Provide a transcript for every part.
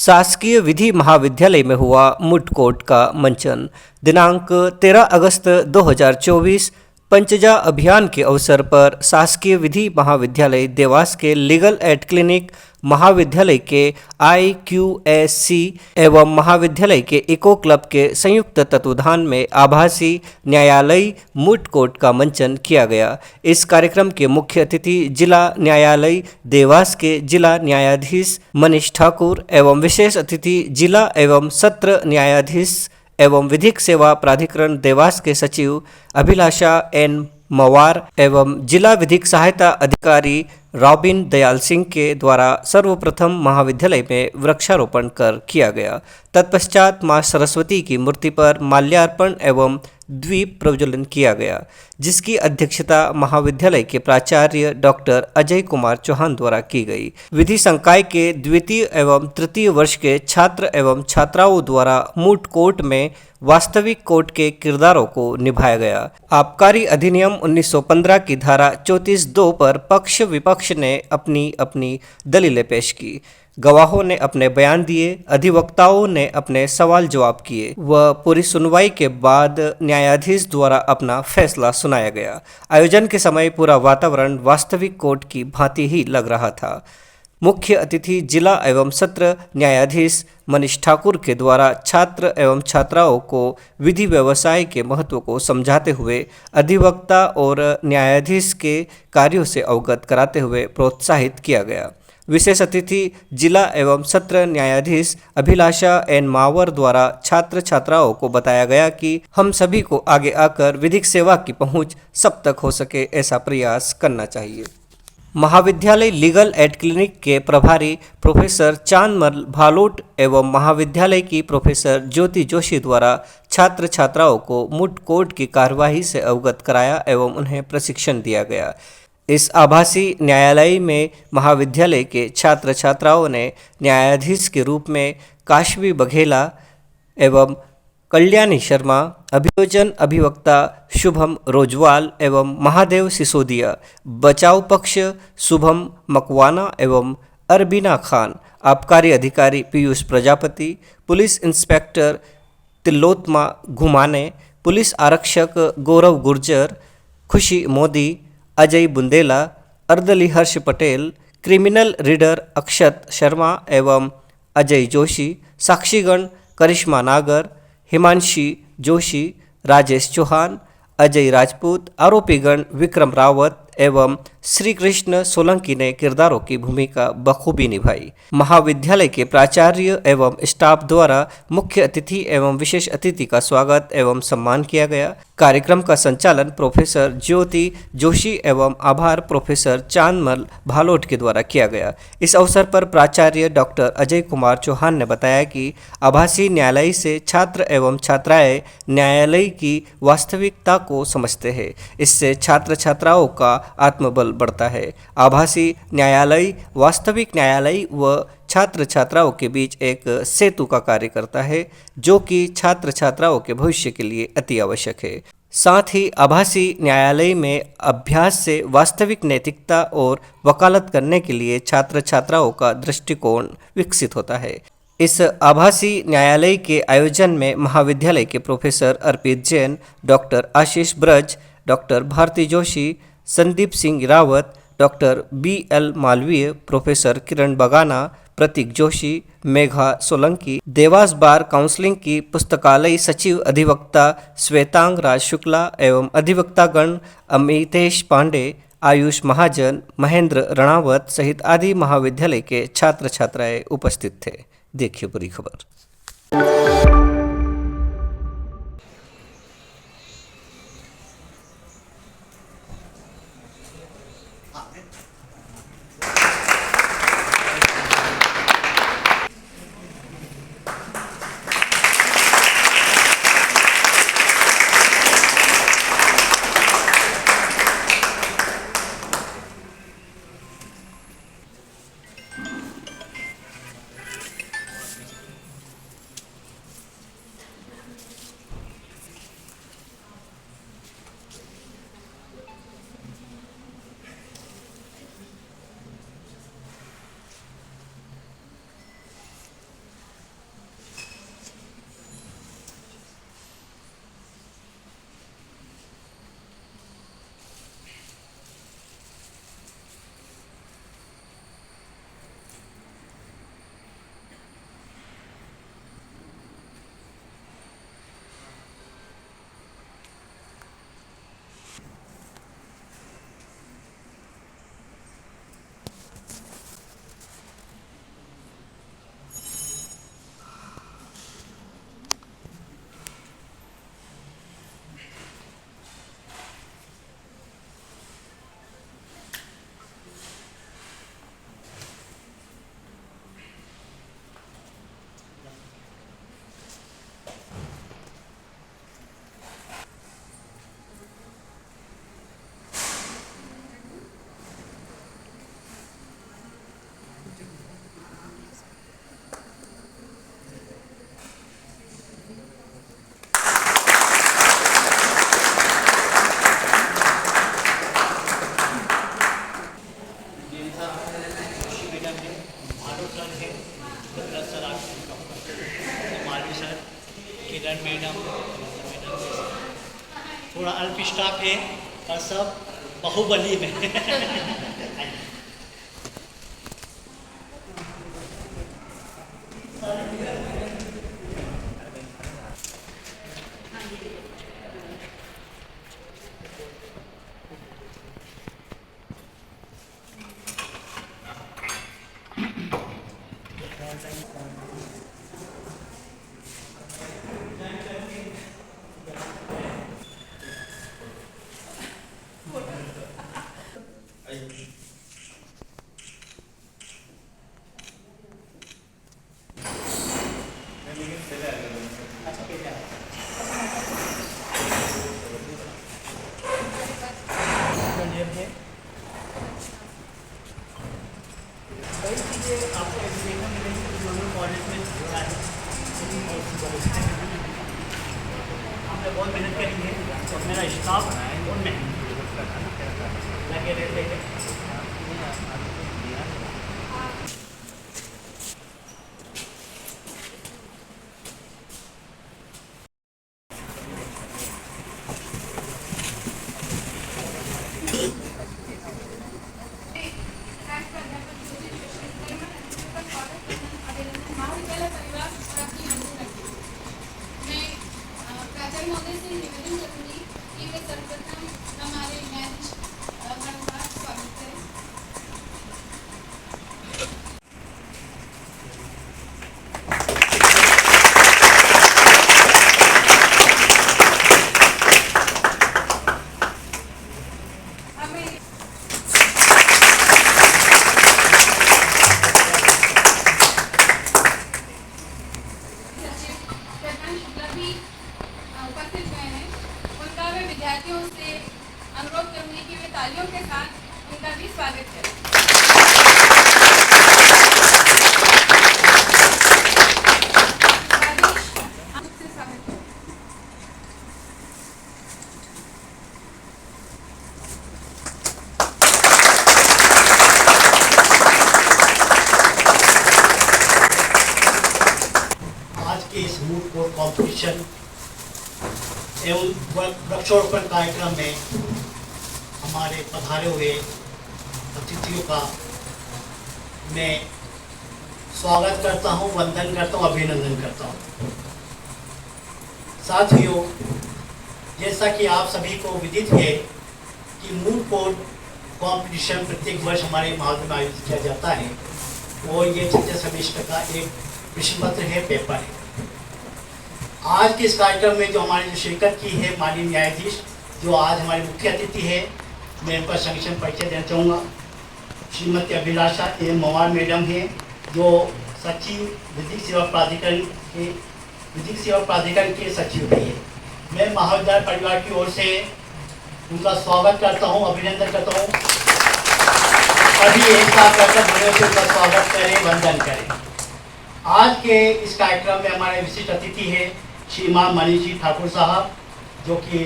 शासकीय विधि महाविद्यालय में हुआ मूट कोर्ट का मंचन। दिनांक 13 अगस्त 2024 पंचजा अभियान के अवसर पर शासकीय विधि महाविद्यालय देवास के लीगल एड क्लिनिक, महाविद्यालय के IQSC एवं महाविद्यालय के इको क्लब के संयुक्त तत्वाधान में आभासी न्यायालय मूट कोर्ट का मंचन किया गया। इस कार्यक्रम के मुख्य अतिथि जिला न्यायालय देवास के जिला न्यायाधीश मनीष ठाकुर एवं विशेष अतिथि जिला एवं सत्र न्यायाधीश एवं विधिक सेवा प्राधिकरण देवास के सचिव अभिलाषा N मवार एवं जिला विधिक सहायता अधिकारी रॉबिन दयाल सिंह के द्वारा सर्वप्रथम महाविद्यालय में वृक्षारोपण कर किया गया। तत्पश्चात मां सरस्वती की मूर्ति पर माल्यार्पण एवं द्वीप प्रज्वलन किया गया, जिसकी अध्यक्षता महाविद्यालय के प्राचार्य डॉक्टर अजय कुमार चौहान द्वारा की गई। विधि संकाय के द्वितीय एवं तृतीय वर्ष के छात्र एवं छात्राओं द्वारा मूट कोर्ट में वास्तविक कोर्ट के किरदारों को निभाया गया। आबकारी अधिनियम 1915 की धारा 34(2) पर पक्ष विपक्ष ने अपनी अपनी दलीलें पेश की। गवाहों ने अपने बयान दिए, अधिवक्ताओं ने अपने सवाल जवाब किए व पूरी सुनवाई के बाद न्यायाधीश द्वारा अपना फैसला सुनाया गया। आयोजन के समय पूरा वातावरण वास्तविक कोर्ट की भांति ही लग रहा था। मुख्य अतिथि जिला एवं सत्र न्यायाधीश मनीष ठाकुर के द्वारा छात्र एवं छात्राओं को विधि व्यवसाय के महत्व को समझाते हुए अधिवक्ता और न्यायाधीश के कार्यों से अवगत कराते हुए प्रोत्साहित किया गया। विशेष अतिथि जिला एवं सत्र न्यायाधीश अभिलाषा N मावर द्वारा छात्र छात्राओं को बताया गया कि हम सभी को आगे आकर विधिक सेवा की पहुंच सब तक हो सके ऐसा प्रयास करना चाहिए। महाविद्यालय लीगल एड क्लिनिक के प्रभारी प्रोफेसर चांदमल भालोट एवं महाविद्यालय की प्रोफेसर ज्योति जोशी द्वारा छात्र छात्राओं को मूट कोर्ट की कार्यवाही से अवगत कराया एवं उन्हें प्रशिक्षण दिया गया। इस आभासी न्यायालय में महाविद्यालय के छात्र छात्राओं ने न्यायाधीश के रूप में काशवी बघेला एवं कल्याणी शर्मा, अभियोजन अभिवक्ता शुभम रोजवाल एवं महादेव सिसोदिया, बचाव पक्ष शुभम मकवाना एवं अरबीना खान, आबकारी अधिकारी पीयूष प्रजापति, पुलिस इंस्पेक्टर तिलोत्मा घुमाने, पुलिस आरक्षक गौरव गुर्जर, खुशी मोदी, अजय बुंदेला, अर्दली हर्ष पटेल, क्रिमिनल रीडर अक्षत शर्मा एवं अजय जोशी, साक्षीगण करिश्मा नागर, हिमांशी जोशी, राजेश चौहान, अजय राजपूत, आरोपीगण विक्रम रावत एवं श्री कृष्ण सोलंकी ने किरदारों की भूमिका बखूबी निभाई। महाविद्यालय के प्राचार्य एवं स्टाफ द्वारा मुख्य अतिथि एवं विशेष अतिथि का स्वागत एवं सम्मान किया गया। कार्यक्रम का संचालन प्रोफेसर ज्योति जोशी एवं आभार प्रोफेसर चांदमल भालोट के द्वारा किया गया। इस अवसर पर प्राचार्य डॉक्टर अजय कुमार चौहान ने बताया कि आभासी न्यायालय से छात्र एवं छात्राएं न्यायालय की वास्तविकता को समझते हैं। इससे छात्र छात्राओं का आत्मबल बढ़ता है। आभासी न्यायालय वास्तविक न्यायालय व छात्र छात्राओं के बीच एक सेतु का कार्य करता है, जो कि छात्र छात्राओं के भविष्य के लिए अति आवश्यक है। साथ ही आभासी न्यायालय में अभ्यास से वास्तविक नैतिकता और वकालत करने के लिए छात्र छात्राओं का दृष्टिकोण विकसित होता है। इस आभासी न्यायालय के आयोजन में महाविद्यालय के professor Arpit Jain, doctor Ashish Braj, doctor Bharti Joshi, Sandeep Singh Rawat, doctor BL Malviya, professor Kiran Bagana, Pratik Joshi, Megha Solanki, Dewas bar counselling की पुस्तकालय सचिव अधिवक्ता श्वेतांग राज शुक्ला एवं अधिवक्तागण अमितेश पांडे, आयुष महाजन, महेंद्र रणावत सहित आदि महाविद्यालय के छात्र छात्राएं उपस्थित थे। देखिए पूरी खबर। विक्रम सर मालवी सर, किरण मैडम, थोड़ा अल्प स्टाफ है और सब बाहुबली में कई चीज़ें आपको एजुकेशन मिलेंगी दोनों कॉलेज में जुड़ा है। हमने बहुत मेहनत करी है और मेरा स्टाफ बहुत मेहनत लगे रहते हैं। महाविद्यालय परिवार और अपनी अनुमति मैं प्राचार्य महोदय से निवेदन करूंगी कि वे सर्वप्रथम हमारे न्यायाधीश मैडम का स्वागत करें। हमें उपस्थित हुए हैं, उनका मैं विद्यार्थियों से अनुरोध करूंगी कि वे तालियों के साथ उनका भी स्वागत करें। न्यायाधीश, आपसे स्वागत करें। आज के इस मूड कोर्ट कॉम्पिटिशन एवं वृक्षारोपण कार्यक्रम में हमारे पधारे हुए अतिथियों का मैं स्वागत करता हूं, वंदन करता हूं, अभिनंदन करता हूं। साथियों, जैसा कि आप सभी को विदित है कि मूड कोर्ट कॉम्पिटिशन प्रत्येक वर्ष हमारे महाविद्यालय में आयोजित किया जाता है और ये छठे सेमेस्टर का एक प्रश्न पत्र है, पेपर है। आज के इस कार्यक्रम में जो हमारे जो शिरकत की है माननीय न्यायाधीश जो आज हमारे मुख्य अतिथि है, मैं इनका संक्षिप्त परिचय देना चाहूँगा। श्रीमती अभिलाषा एम मवार मैडम हैं जो सचिव विधिक सेवा प्राधिकरण के सचिव भी है। मैं महाविद्यालय परिवार की ओर से उनका स्वागत करता हूँ, अभिनंदन करता हूँ। अभी एक साथ करकर बड़े से उनका स्वागत करें, वंदन करें। आज के इस कार्यक्रम में हमारे विशिष्ट अतिथि है श्रीमान मनीष जी ठाकुर साहब जो कि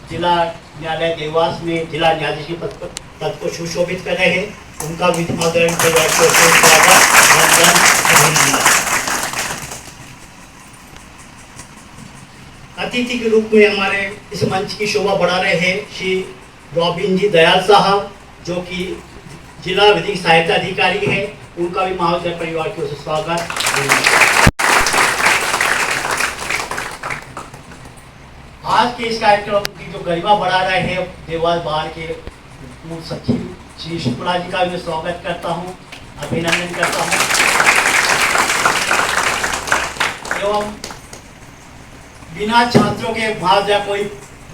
जिला न्यायालय देवास में जिला न्यायाधीश के पद को सुशोभित कर रहे हैं। उनका भी महाविद्यालय परिवार की ओर से स्वागत, वंदन, अभिनंदन। अतिथि के रूप में हमारे इस मंच की शोभा बढ़ा रहे हैं श्री रॉबिन जी दयाल साहब जो कि जिला विधिक सहायता अधिकारी है। उनका भी महाविद्यालय परिवार की ओर से स्वागत। आज के इस कार्यक्रम की जो गरिमा बढ़ा रहे हैं देवास बार के पूर्व सचिव श्री शुक्ला जी का मैं स्वागत करता हूं, अभिनंदन करता हूं। एवं बिना छात्रों के महाविद्यालय कोई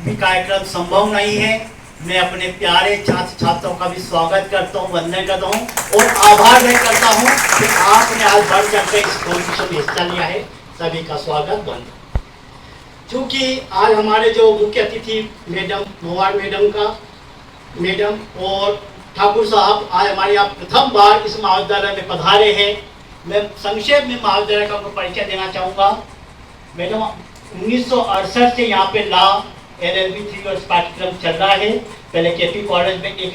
भी कार्यक्रम संभव नहीं है। मैं अपने प्यारे छात्र छात्राओं का भी स्वागत करता हूं, वंदन करता हूं और आभार व्यक्त करता हूं कि आपने आज बढ़ चढ़कर इस कॉम्पिटिशन में हिस्सा लिया है। सभी का स्वागत, वंदन। क्योंकि आज हमारे जो मुख्य अतिथि मैडम मवार मैडम और ठाकुर साहब आज हमारे यहाँ प्रथम बार इस महाविद्यालय में पधारे हैं। मैं संक्षेप में महाविद्यालय का परिचय देना चाहूँगा। मैडम 1968 से यहाँ पे लॉ LLB 3 वर्ष पाठ्यक्रम चल रहा है। पहले KP कॉलेज में एक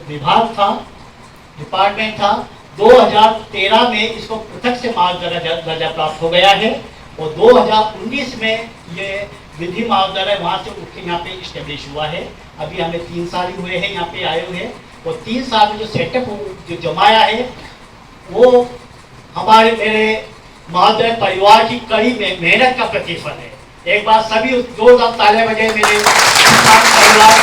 विभाग था, डिपार्टमेंट था, 2013 में इसको पृथक से महाविद्यालय दर्जा प्राप्त हो गया है और 2019 में ये विधि महाविद्यालय वहाँ से उठ के यहाँ पे इस्टेब्लिश हुआ है। अभी हमें 3 साल ही हुए हैं यहाँ पे आए हुए, और 3 साल में जो सेटअप जो जमाया है वो हमारे मेरे महाविद्यालय परिवार की कड़ी मेहनत का प्रतिफल है। एक बार सभी जोरदार तालियां बजाएं मेरे परिवार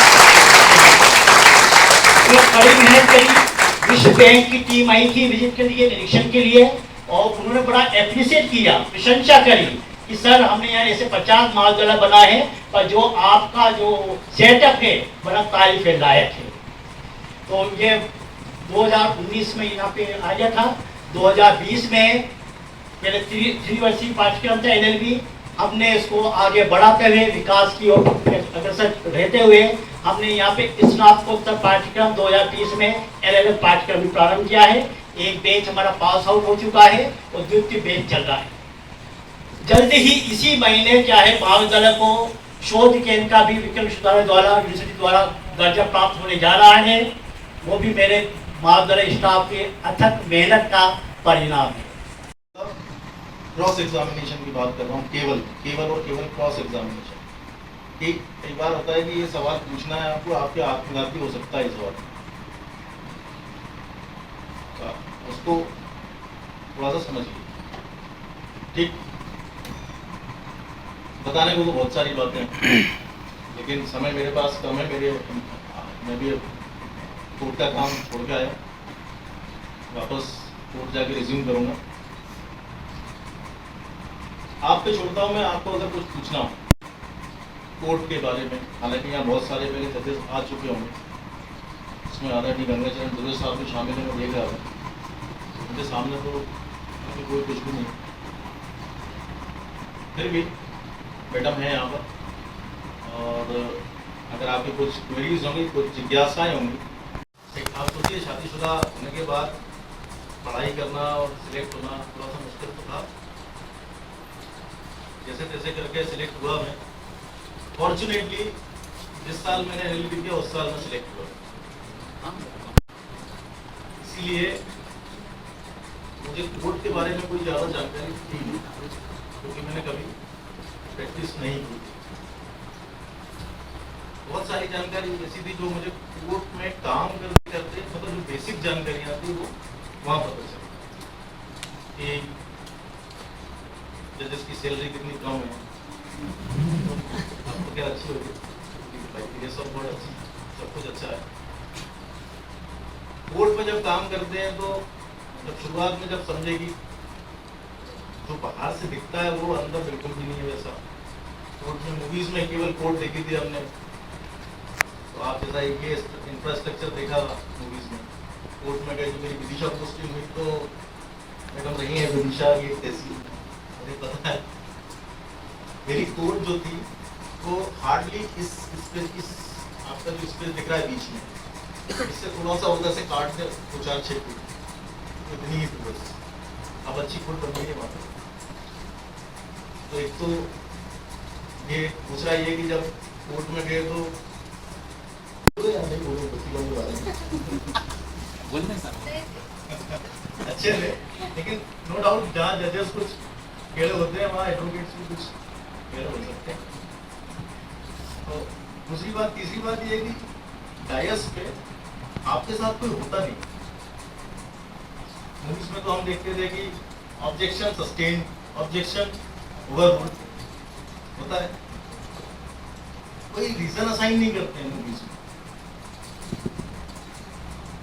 ने कड़ी मेहनत करी। विश्व बैंक की टीम आई थी विजिट के लिए, निरीक्षण के लिए, और उन्होंने बड़ा एप्रिशिएट किया, प्रशंसा करी कि सर हमने यहाँ ऐसे 50 महाविद्यालय बना है, पर जो आपका जो सेटअप है बड़ा तारीफ के लायक है। तो ये 2019 में यहाँ पे आ गया था। 2020 में मेरे 3 वर्षीय पाठ्यक्रम था LLB, हमने इसको आगे बढ़ाते हुए विकास की ओर अग्रसर रहते हुए हमने यहाँ पे स्नातकोत्तर पाठ्यक्रम 2030 में LLM पाठ्यक्रम भी प्रारंभ किया है। एक बैच हमारा पास आउट हो चुका है और द्वितीय बैच चल रहा है। जल्दी ही इसी महीने क्या है महाविद्यालय को शोध केंद्र का भी विक्रम विश्वविद्यालय द्वारा यूनिवर्सिटी द्वारा दर्जा प्राप्त होने जा रहा है। वो भी मेरे महाविद्यालय स्टाफ के अथक मेहनत का परिणाम है। क्रॉस एग्जामिनेशन की बात कर रहा हूँ, केवल क्रॉस एग्जामिनेशन। कि कई बार होता है कि ये सवाल पूछना है आपको, आपके आत्मघाती हो सकता है इस बार, उसको थोड़ा सा समझिए। ठीक, बताने को तो बहुत सारी बातें हैं लेकिन समय मेरे पास कम है। मैं भी कोर्ट का काम छोड़ के आया, वापस कोर्ट जाके रिज्यूम करूंगा। आप पे छोड़ता हूँ मैं, आपको अगर कुछ पूछना हो कोर्ट के बारे में, हालांकि यहाँ बहुत सारे मेरे जजेस आ चुके होंगे, इसमें आदरणीय गंगाचरण दुबे साहब भी शामिल हैं, मैं देख रहा हूँ उनके सामने तो अभी कोई कुछ भी नहीं, फिर भी मैडम है यहाँ पर। और अगर आपके कुछ क्वेरीज होंगी, कुछ जिज्ञासाएँ होंगी। आप सोचिए शादीशुदा होने के बाद पढ़ाई करना और सिलेक्ट होना थोड़ा सा मुश्किल तो था, जैसे तैसे करके सिलेक्ट हुआ मैं। फॉर्चुनेटली जिस साल मैंने LLB किया उस साल में सिलेक्ट हुआ, इसीलिए मुझे कोर्ट के बारे में कोई ज़्यादा जानकारी थी नहीं, क्योंकि मैंने कभी प्रैक्टिस नहीं की। बहुत सारी जानकारी ऐसी थी जो मुझे कोर्ट में काम करते मतलब जो बेसिक जानकारियाँ थी वो वहाँ पता चली कि जजेस की सैलरी कितनी कम है, आपको क्या अच्छी होगी, ये सब बहुत अच्छी, सब कुछ अच्छा है। कोर्ट में जब काम करते हैं तो जब शुरुआत में जब समझेगी, जो बाहर से दिखता है वो अंदर बिल्कुल भी नहीं है वैसा। कोर्ट में मूवीज में केवल कोर्ट देखी थी हमने, तो आप जैसा ये इंफ्रास्ट्रक्चर देखा मूवीज में, कोर्ट में गए तो मेरी विदिशा पोस्टिंग हुई तो मैडम रही है विदिशा की तहसील, मुझे पता है। मेरी कोर्ट जो थी वो हार्डली इस आपका जो स्पेस दिख रहा है बीच में, इससे थोड़ा सा उधर से काट दे 2-4-6 फीट, इतनी ही थी बस। अब अच्छी कोर्ट बन गई है वहाँ पर। तो एक तो ये दूसरा ये कि जब कोर्ट में गए तो अच्छे थे, लेकिन नो डाउट जहाँ जजेस कुछ टेढ़े होते हैं वहाँ एडवोकेट्स भी कुछ टेढ़े हो सकते हैं। तो दूसरी बात, तीसरी बात ये कि डायस पे आपके साथ कोई होता नहीं। मूवीज में तो हम देखते थे कि ऑब्जेक्शन सस्टेन, ऑब्जेक्शन ओवररूल्ड होता है, कोई रीजन असाइन नहीं करते हैं मूवीज में।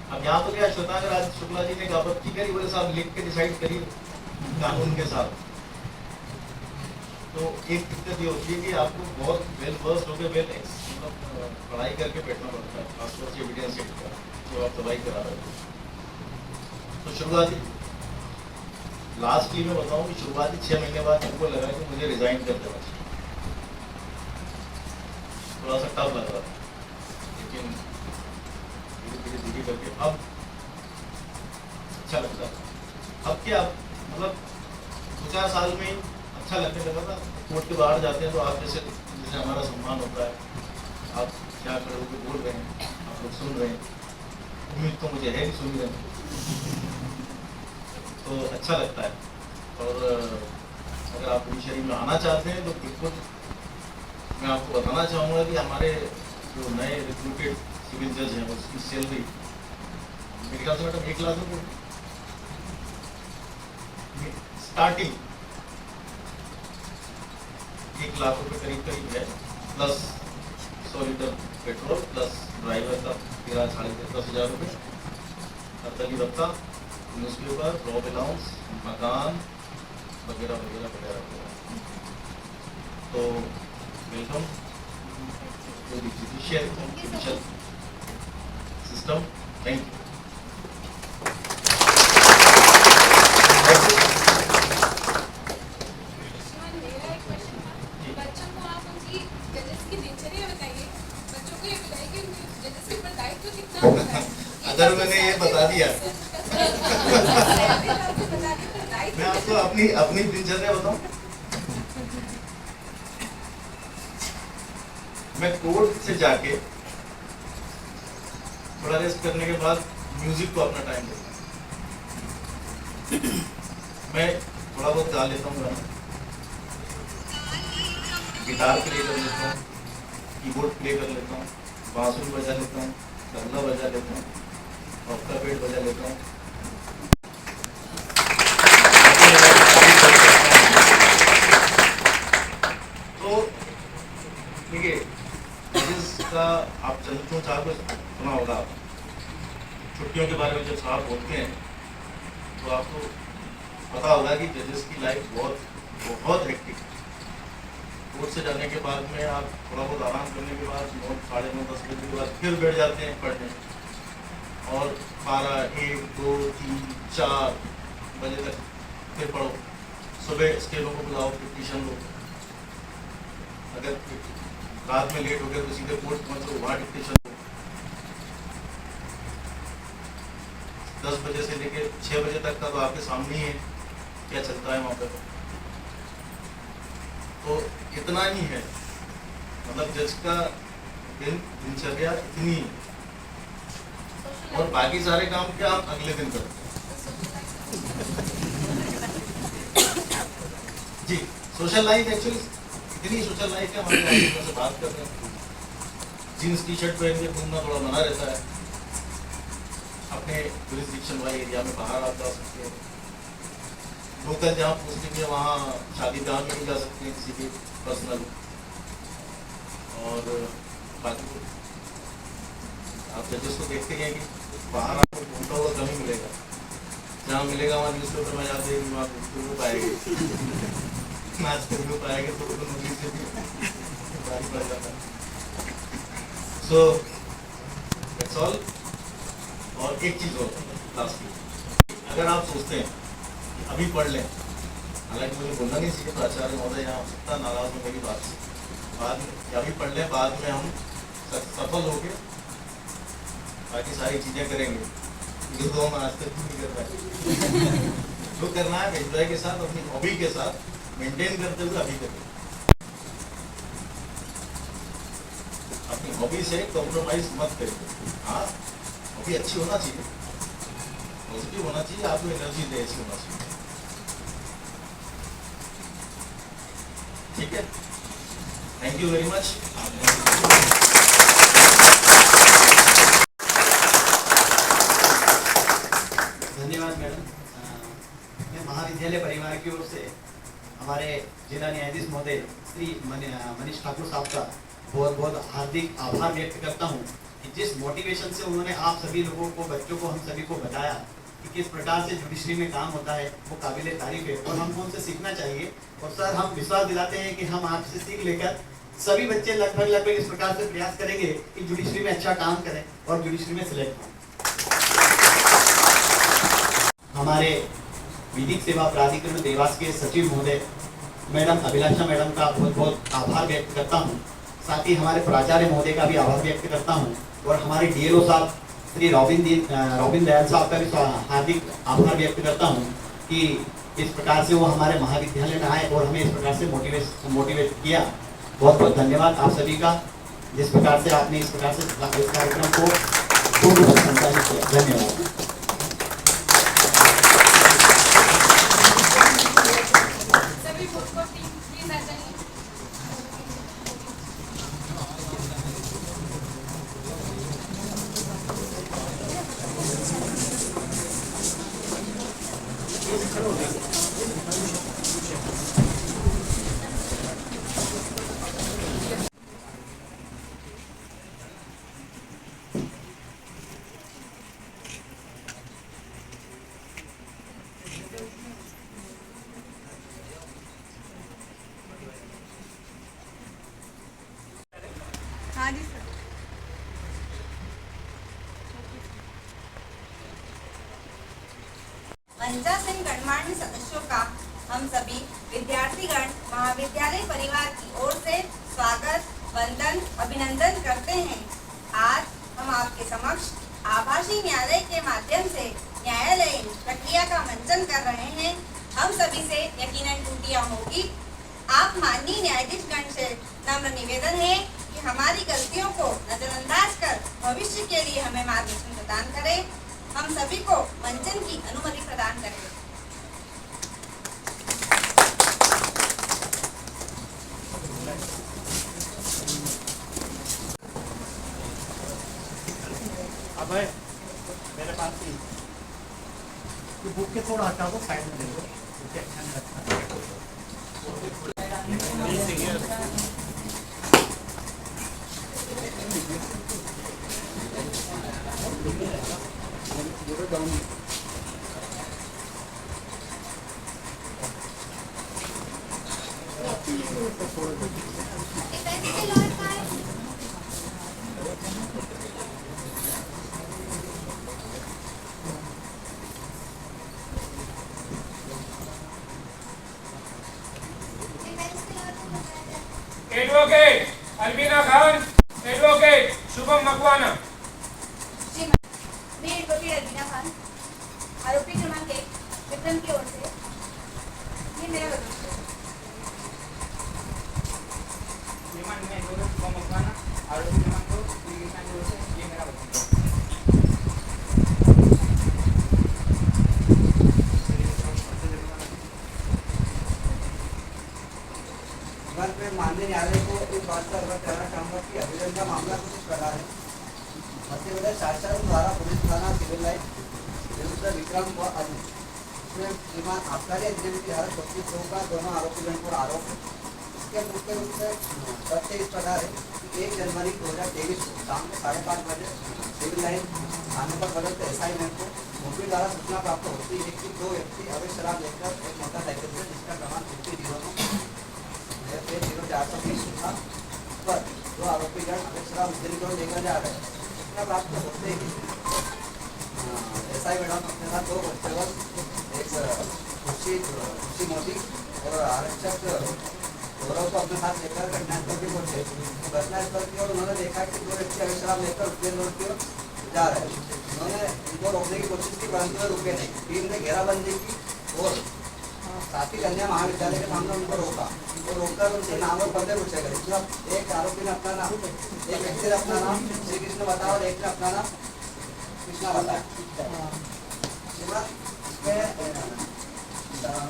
अब यहाँ तो क्या श्वेतांग राज शुक्ला जी ने एक आपत्ति करी, बोले साहब लिख के डिसाइड करिए कानून के साथ। तो एक दिक्कत ये होती है कि आपको बहुत वेल फर्स्ट हो गए, मतलब पढ़ाई करके बैठना पड़ता है, खासतौर से एविडेंस सेट का जो आप दवाई करा रहे हो। तो शुरुआती लास्ट में बताऊं कि शुरुआती 6 महीने बाद हमको लगा कि मुझे रिजाइन कर देना चाहिए, थोड़ा सा टफ लग रहा था, लेकिन धीरे धीरे करके अब अच्छा लगता है। अब क्या मतलब 2-4 साल में अच्छा लगने लगा था। कोर्ट के बाहर जाते हैं तो आप जैसे हमारा सम्मान होता है, आप क्या खड़े होकर बोल रहे हैं, आप लोग सुन रहे हैं, उम्मीद तो मुझे है नहीं सुन रहे हैं। तो अच्छा लगता है। और अगर आप जुडिशरी में आना चाहते हैं तो बिल्कुल मैं आपको बताना चाहूँगा कि हमारे जो नए रिक्रूटेड सिविल जज हैं उसकी सैलरी मेरे ख्याल से मैडम 1 लाख रुपये स्टार्टिंग 1 लाख रुपये करीब है, plus 100 litre petrol plus driver का किराया 10,500 रुपये, अतली भत्ता, न्यूज़पेपर, ड्रॉप अलाउंस, मकान वगैरह वगैरह वगैरह वगैरह। तो welcome to the judicial system. Thank you. श्रीमान, मेरा एक क्वेश्चन था। बच्चों को आप उनकी जजेस की दिनचर्या बताइए। बच्चों को ये बताइए कि उनके जजेस के ऊपर दायित्व कितना होता है। अगर मैंने ये बता दिया बता दिया पर दायित्व मैं आपको अपनी दिनचर्या बताऊं। मैं कोर्ट से जाके थोड़ा रेस्ट करने के बाद म्यूजिक को अपना टाइम देता हूं। मैं थोड़ा बहुत गा लेता हूँ गाना, गिटार प्ले कर लेता हूँ, कीबोर्ड प्ले कर लेता हूँ, बांसुरी बजा लेता हूँ, तबला बजा लेता हूँ, ऑक्टा पेड बजा लेता हूँ। तो देखिए का आप चंद्रचूड़ साहब को सुना होगा, आप छुट्टियों के बारे में जब साहब बोलते हैं तो आपको पता होगा कि जजेस की लाइफ बहुत हेक्टिक। कोर्ट से जाने के बाद में आप थोड़ा बहुत आराम करने के बाद 9, 9:30, 10 बजे के बाद फिर बैठ जाते हैं पढ़ने, और 12, 1, 2, 3, 4 बजे तक फिर पढ़ो। सुबह स्टेलों को बुलाओ, पिटीशन लो, अगर रात में लेट हो गया तो सीधे कोर्ट पहुंचो, वहाँ डिक्टेशन लो। 10 बजे से लेके 6 बजे तक का तो आपके सामने ही है क्या चलता है वहाँ पर। तो इतना ही है, मतलब जज का दिनचर्या इतनी है, और बाकी सारे काम क्या आप अगले दिन करते हैं। जी, सोशल लाइफ एक्चुअली इतनी सोशल लाइफ है, हमारे आदमी से बात कर रहे हैं, जीन्स टी शर्ट पहन के घूमना थोड़ा मना रहता है। अपने जुरिस्डिक्शन वाले एरिया में बाहर आप जा सकते हैं, लोकल जहाँ पोस्टिंग है वहाँ शादी ब्याह में नहीं जा सकते हैं किसी के पर्सनल। और बाकी आप जजेस को देखते हैं कि बाहर आपको घूमता हुआ कम ही मिलेगा, जहाँ मिलेगा वहाँ न्यूज़पेपर में जाते हैं, वहाँ घूमते पाएंगे, नाचते हुए पाएंगे, तो नौकरी से भी बारी पड़ जाता है। So that's all. और एक चीज़ और लास्ट में, अगर आप सोचते हैं अभी पढ़ लें, हालांकि मुझे बोलना नहीं चाहिए, तो आचार्य महोदय यहाँ सकता नाराज हो मेरी बात से, बाद में अभी पढ़ लें, बाद में हम सफल हो गए, बाकी सारी चीज़ें करेंगे, ये तो हम आज तक नहीं कर पाए। जो करना है एंजॉय के साथ, अपनी हॉबी के साथ मेंटेन करते हुए अभी करें। अपनी हॉबी से कॉम्प्रोमाइज मत करिए। हाँ, हॉबी अच्छी होना चाहिए, पॉजिटिव होना चाहिए, आपको एनर्जी दे, ऐसी होना चाहिए। ठीक है, थैंक यू वेरी मच। धन्यवाद मैडम। मैं महाविद्यालय परिवार की ओर से हमारे जिला न्यायाधीश महोदय श्री मनीष ठाकुर साहब का बहुत बहुत हार्दिक आभार व्यक्त करता हूं कि जिस मोटिवेशन से उन्होंने आप सभी लोगों को, बच्चों को, हम सभी को बताया कि किस प्रकार से जुडिशरी में काम होता है, वो काबिल तारीफ है और हमको उनसे सीखना चाहिए। और सर, हम विश्वास दिलाते हैं कि हम आपसे सीख लेकर सभी बच्चे लगभग इस प्रकार से प्रयास करेंगे कि जुडिशरी में अच्छा काम करें और जुडिशरी में सिलेक्ट हों। हमारे विधिक सेवा प्राधिकरण देवास के सचिव महोदय मैडम अभिलाषा मैडम का बहुत बहुत आभार व्यक्त करता हूं। साथ ही हमारे प्राचार्य महोदय का भी आभार व्यक्त करता हूं, और हमारे डीएलओ साहब श्री रॉबिन दयाल साहब का भी हार्दिक आभार व्यक्त करता हूं कि इस प्रकार से वो हमारे महाविद्यालय में आए और हमें इस प्रकार से मोटिवेट किया। बहुत बहुत धन्यवाद आप सभी का, जिस प्रकार से आपने इस प्रकार से इस कार्यक्रम को पूर्ण संचालित किया। धन्यवाद। पंचासन गणमान्य सदस्यों का हम सभी विद्यार्थीगण महाविद्यालय परिवार की ओर से स्वागत, वंदन, अभिनंदन करते हैं। आज हम आपके समक्ष आभासी न्यायालय के माध्यम से न्यायालयीन प्रक्रिया का मंचन कर रहे हैं। हम सभी से यकीनन त्रुटियां होगी। आप माननीय न्यायाधीशगण से नम्र निवेदन है कि हमारी गलतियों को नजरअंदाज कर भविष्य के लिए हमें मार्गदर्शन प्रदान करें। हम सभी को मंचन की अनुमति प्रदान करें। अभय, मेरे पास ही ये बुक के थोड़ा हटा दो, साइड में दे दो, मुझे अच्छा नहीं लगता। Advocate Albina Khan, advocate Shubham Makwana. मैं एडवोकेट अलबीना खान, आरोपी क्रमांक 1 विक्रम की ओर से ये मेरा वकील है। मैं एडवोकेट शुभम मकवाना, आरोपी क्रमांक 2 विक्रम की ओर से ये मेरा वकील है। माननीय न्यायालय को इस बात पर अवगत कराना चाहूँगा कि अभियोजन का मामला कुछ इस प्रकार है। मध्य प्रदेश शासन द्वारा पुलिस थाना सिविल लाइन विरुद्ध विक्रम व अन्य इसमें श्रीमान आबकारी अधिनियम की धारा 34 का दोनों आरोपीगण पर आरोप है। इसके मुख्य रूप से तथ्य इस प्रकार है कि 1 जनवरी 2023 को शाम को 5:30 बजे सिविल लाइन थाने पर बदलते SI मैम को मुखबिर द्वारा सूचना प्राप्त होती है कि 2 व्यक्ति अवैध शराब लेकर एक मोटरसाइकिल से, जिसका क्रमांक 0420 था, पर 2 आरोपीगण अवैध शराब उद्योग को लेकर जा रहे हैं। सूचना प्राप्त होते ही SI मैडम अपने साथ 2 कांस्टेबल, एक खुशी मोदी और आरक्षक गौरव को अपने साथ लेकर घटनास्थल पर पहुंचे। घटनास्थल की ओर उन्होंने देखा कि 2 व्यक्ति अवैध शराब लेकर उद्योग रोड की ओर जा रहे हैं। उन्होंने इनको रोकने की कोशिश की, परंतु वे रुके नहीं। टीम ने घेराबंदी की और साथी कन्या महाविद्यालय के सामने उनको रोका और रोककर उनसे नाम और पते पूछे गए। मतलब एक आरोपी ने अपना नाम, एक व्यक्ति ने अपना नाम श्री कृष्ण बताया और एक ने अपना नाम कृष्णा बताया।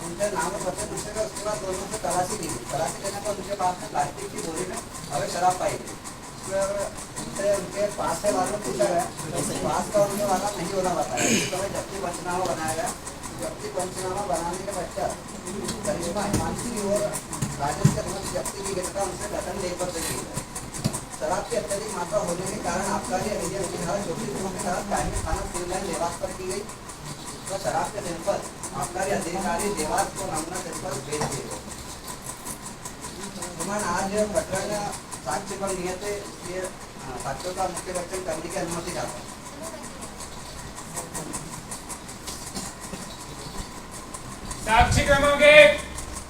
उनके नाम और पते पूछे गए। उसके बाद दोनों से तलाशी ली। तलाशी लेने पर उनके पास में प्लास्टिक की बोरी में अवैध शराब पाई गई। उसमें उनके पास से वालों पूछा गया, पास का उनके वाला नहीं होना बताया। इस समय जब्ती पंचनामा बनाया गया। जब्ती पंचनामा बनाने के पश्चात करिश्मा हिमांशी और राजेश के समक्ष जब्ती की गई तथा उनसे गठन लेकर की गई। शराब की अत्यधिक मात्रा होने के कारण आबकारी अधिनियम की धारा 34 के तहत कायमी थाना सिविल लाइन देवास पर की गई। तो शराब के सैंपल आबकारी अधिकारी देवास को नमूना सैंपल भेज दिए गए। आज प्रकरण साक्ष्य पर लिए थे, इसलिए साक्ष्यों का मुख्य वचन करने की अनुमति चाहता हूँ। साक्षी क्रमांक 1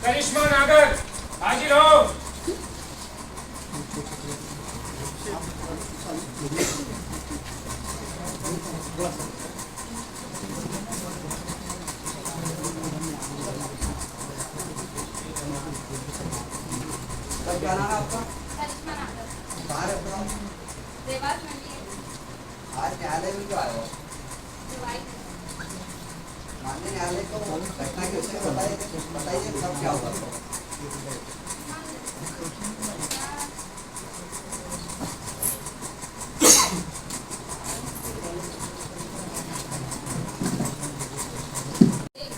करिश्मा नागर, हाजिर हो। क्या नाम है आपका? करिश्मा नागर, कहाँ रहते हो? देवास मंडी, आज न्यायालय में क्यों आए हो? दिवाई। माननीय न्यायालय को घटना के विषय में बताइए कब क्या हुआ।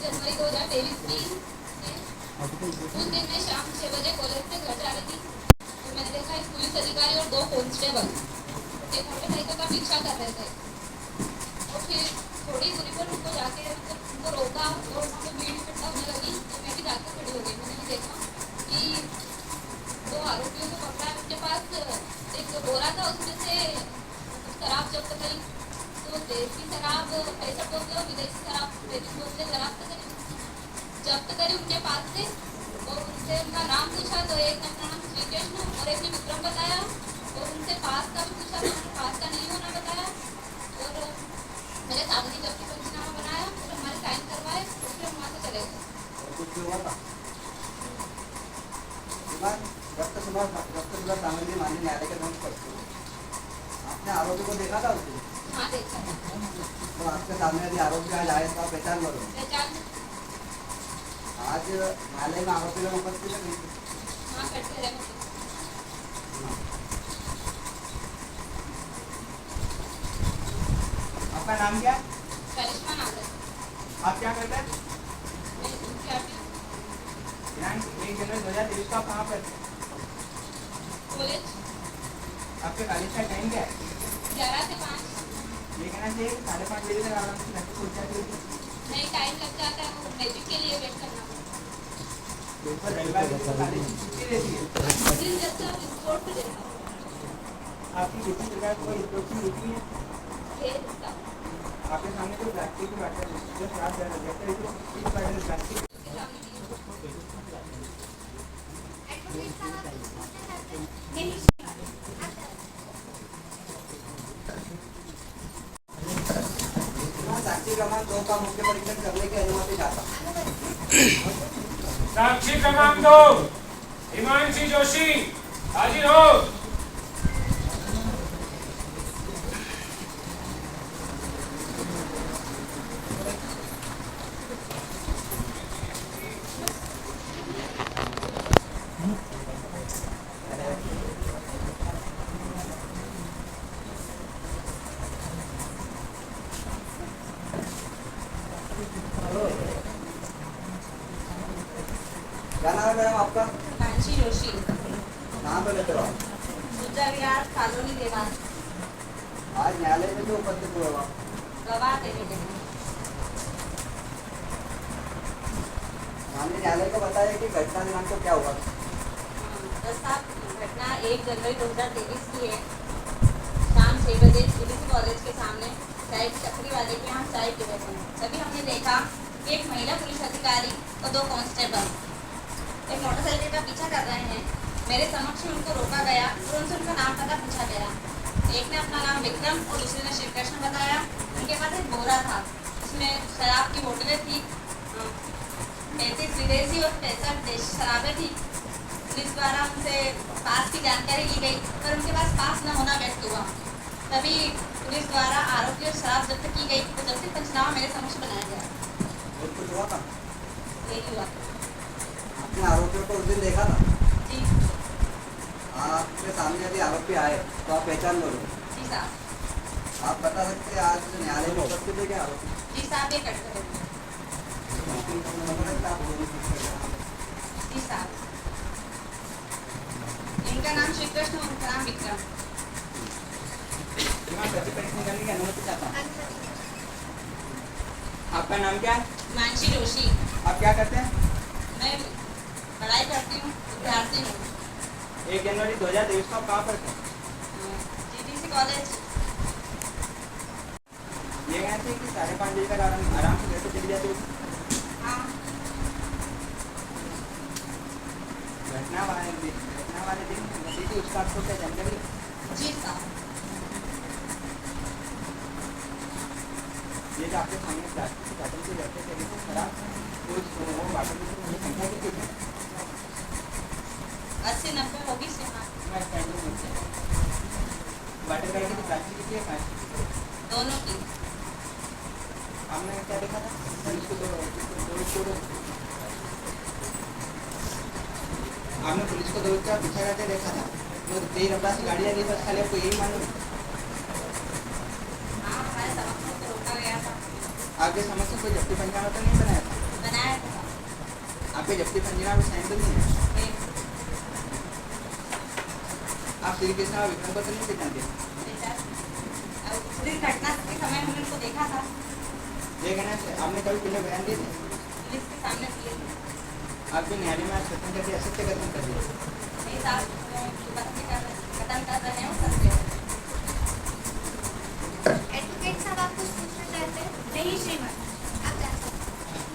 जनवरी 2023 की उस दिन मैं शाम 6 बजे कॉलेज से घर जा रही थी तो मैंने देखा एक पुलिस अधिकारी और 2 कांस्टेबल एक मोटरसाइकिल का पीछा कर रहे थे। और फिर थोड़ी दूरी पर उनको जाके उनको रोका और उनको भीड़ इकट्ठा होने लगी तो मैं भी जाकर खड़ी हो गई। मैंने देखा कि 2 आरोपियों को पकड़ा, उनके पास एक बोरा था, उसमें से शराब जब्त करी। तो देसी शराब ऐसा बोलते हो, विदेशी शराब शराब थे, और उनसे उनका नाम पूछा तो एक ने अपना नाम श्री कृष्ण और एक ने विक्रम बताया, और उनसे पास का भी पूछा तो उन्होंने पास का नहीं होना बताया, और मेरे कागजी जब्ती पंचनामा बनाया, फिर हमारे साइन करवाए, फिर हम वहाँ से चले गए। और कुछ भी हुआ था? रक्त सुधार सामग्री माननीय न्यायालय के समक्ष प्रस्तुत। आपने आरोपी को देखा था उसको? हाँ देखा था। तो आपके सामने यदि आरोपी आज आए तो आप पहचान करो। पहचान आज न्यायालय में आरोपी लोग उपस्थित है नहीं? हाँ करते रहे मुझे। आपका नाम क्या है? करिश्मा नागर, आप क्या करते हैं? मैं विद्यार्थी हूँ। दिनांक 1 जनवरी 2023 को आप कहाँ पर थे? कॉलेज आपके कॉलेज का टाइम क्या है? 11 से 5। ये कहना चाहिए कि 5:30 बजे तक आराम से घर पहुँच जाती है। नहीं, टाइम लग जाता है, वो मैजिक के लिए वेट करना पड़ता पेपर रविवार को तो कॉलेज की छुट्टी रहती है। है। दिन जैसे आप स्पोर्ट पे देता हूँ, आपकी किसी प्रकार कोई इंस्ट्रक्शन होती है? भेज देता हूँ। आपके सामने कोई प्लास्टिक की बात जो शराब दे रहा है, तो इस बारे में प्लास्टिक उसके सामने नहीं है। साक्षी क्रमांक 2 का मुख्य परीक्षण करने की अनुमति चाहता हूँ। साक्षी क्रमांक 2 हिमांशी जोशी हाजिर हो। क्या नाम है मैडम आपका? मानसी जोशी, कहाँ पे रहते हो आप? दूसरा विहार कॉलोनी देवास, आज न्यायालय में जो उपस्थित हुए हो आप? गवाह देने के लिए। माननीय न्यायालय को बताया कि घटना दिनांक को क्या हुआ? दस्ताब घटना 1 जनवरी 2023 की है। शाम 6 बजे सीबीसी कॉलेज के सामने चाय की टपरी वाले के यहाँ चाय पी रहे थे। तभी हमने देखा कि एक महिला पुलिस अधिकारी और 2 कांस्टेबल एक मोटरसाइकिल का पीछा कर रहे हैं। मेरे समक्ष में उनको रोका गया और उनसे उनका नाम पता पूछा गया। एक ने अपना नाम विक्रम और दूसरे ने श्री कृष्ण बताया। उनके पास एक बोरा था, उसमें शराब की बोतलें थी, 35 विदेशी और 65 देशी शराबें थी। पुलिस द्वारा उनसे पास की जानकारी ली गई, पर उनके पास पास न होना व्यक्त हुआ। तभी पुलिस द्वारा आरोपी और शराब जब्त की गई तो जब्ती पंचनामा मेरे समक्ष बनाया गया। और कुछ हुआ था? यही हुआ। आपने आरोपियों को उस दिन देखा था? जी आपके सामने यदि आरोपी आए तो आप पहचान लो। जी साहब। आप बता सकते हैं आज न्यायालय में उपस्थित है क्या आरोपी? जी साहब, ये करते हैं। जी साहब। इनका नाम श्री कृष्ण और उनका नाम विक्रम। प्रतिपरीक्षण करने की अनुमति चाहता हूँ। आपका नाम क्या है? मानसी जोशी। आप क्या करते हैं? मैं पढ़ाई करती हूँ, विद्यार्थी हूँ। 1 जनवरी 2023 को आप कहाँ पर थे? GTC college. ये कहना चाहिए कि 5:30 बजे तक आराम से घर पे चली जाती हो। हाँ। घटना वाले दिन नदी की उसका आपको क्या जानकारी है? जी साहब। ये जो आपके सामने प्लास्टिक की बोतल से रखते थे वो खराब तो वो वाटर की संख्या कितनी है? 80-90 होगी से। हाँ, मैं स्टैंडिंग में से वाटर कलर की प्लास्टिक कितनी है? 5 दोनों की। आपने क्या देखा था? आपने पुलिस को 2 पीछा करते देखा था? तो तेज रफ्तार से गाड़ी आ रही बस खाली आपको यही मालूम? हाँ, हमारे समक्ष में तो रोका गया था। आपके समक्ष कोई जब्ती पंचनामा तो नहीं बनाया था? बनाया था। आपके जब्ती पंचनामा में साइन तो नहीं है? एक आप श्री कृष्ण और विक्रम को तो नहीं पहचानते? बेटा, अब उस दिन घटना के समय हमने उनको देखा था। ये कहना है आपने कभी पहले बयान दिए थे? पुलिस के सामने दिए थे। आपके न्यायालय में आज कथन करके असत्य कथन कर दिया। नहीं साहब, कथन कर रहे हैं, सत्य है। एडवोकेट साहब आप कुछ पूछना चाहते हैं? नहीं श्रीमान, आप जा सकते हैं।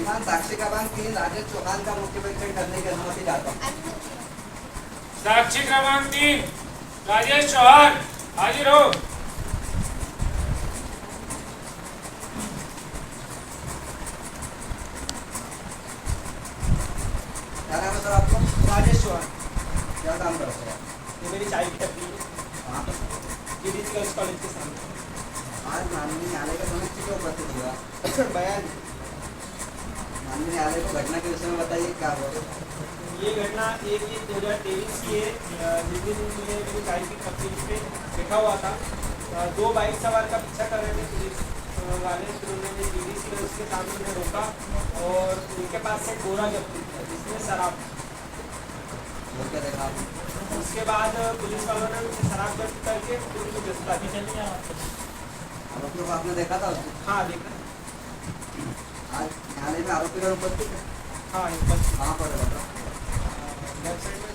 श्रीमान साक्षी क्रमांक 3 राजेश चौहान का मुख्य परीक्षण करने की अनुमति चाहता हूँ। अनुमति। साक्षी क्रमांक 3 राजेश चौहान हाजिर हो। क्या नाम है सर आपको? राजेश चौहान, क्या काम करते हैं? ये मेरी चाय की टपरी है, वहाँ पर GDC गर्ल्स कॉलेज के सामने। आज माननीय न्यायालय का समक्ष क्यों उपस्थित हुआ? बयान, माननीय न्यायालय को घटना के विषय में बताइए क्या हुआ? ये घटना 1/1/2023 की है। दिल्ली में मेरी चाय की टपरी पे बैठा हुआ था, दो बाइक सवार का पीछा कर रहे थे पुलिस वाले। फिर उन्होंने GDC गर्ल्स के सामने उन्हें रोका और उनके पास से गोरा जब्त किया जिसमें शराब। वो क्या देखा आपने? उसके बाद पुलिस वालों ने उसे शराब जब्त करके फिर उनको गिरफ्तार भी चल लिया। आरोपियों को आपने देखा था उसको? हाँ देखा, आज न्यायालय में आरोपीगण उपस्थित है? हाँ एक बस कहाँ पर है बताओ? वेबसाइट में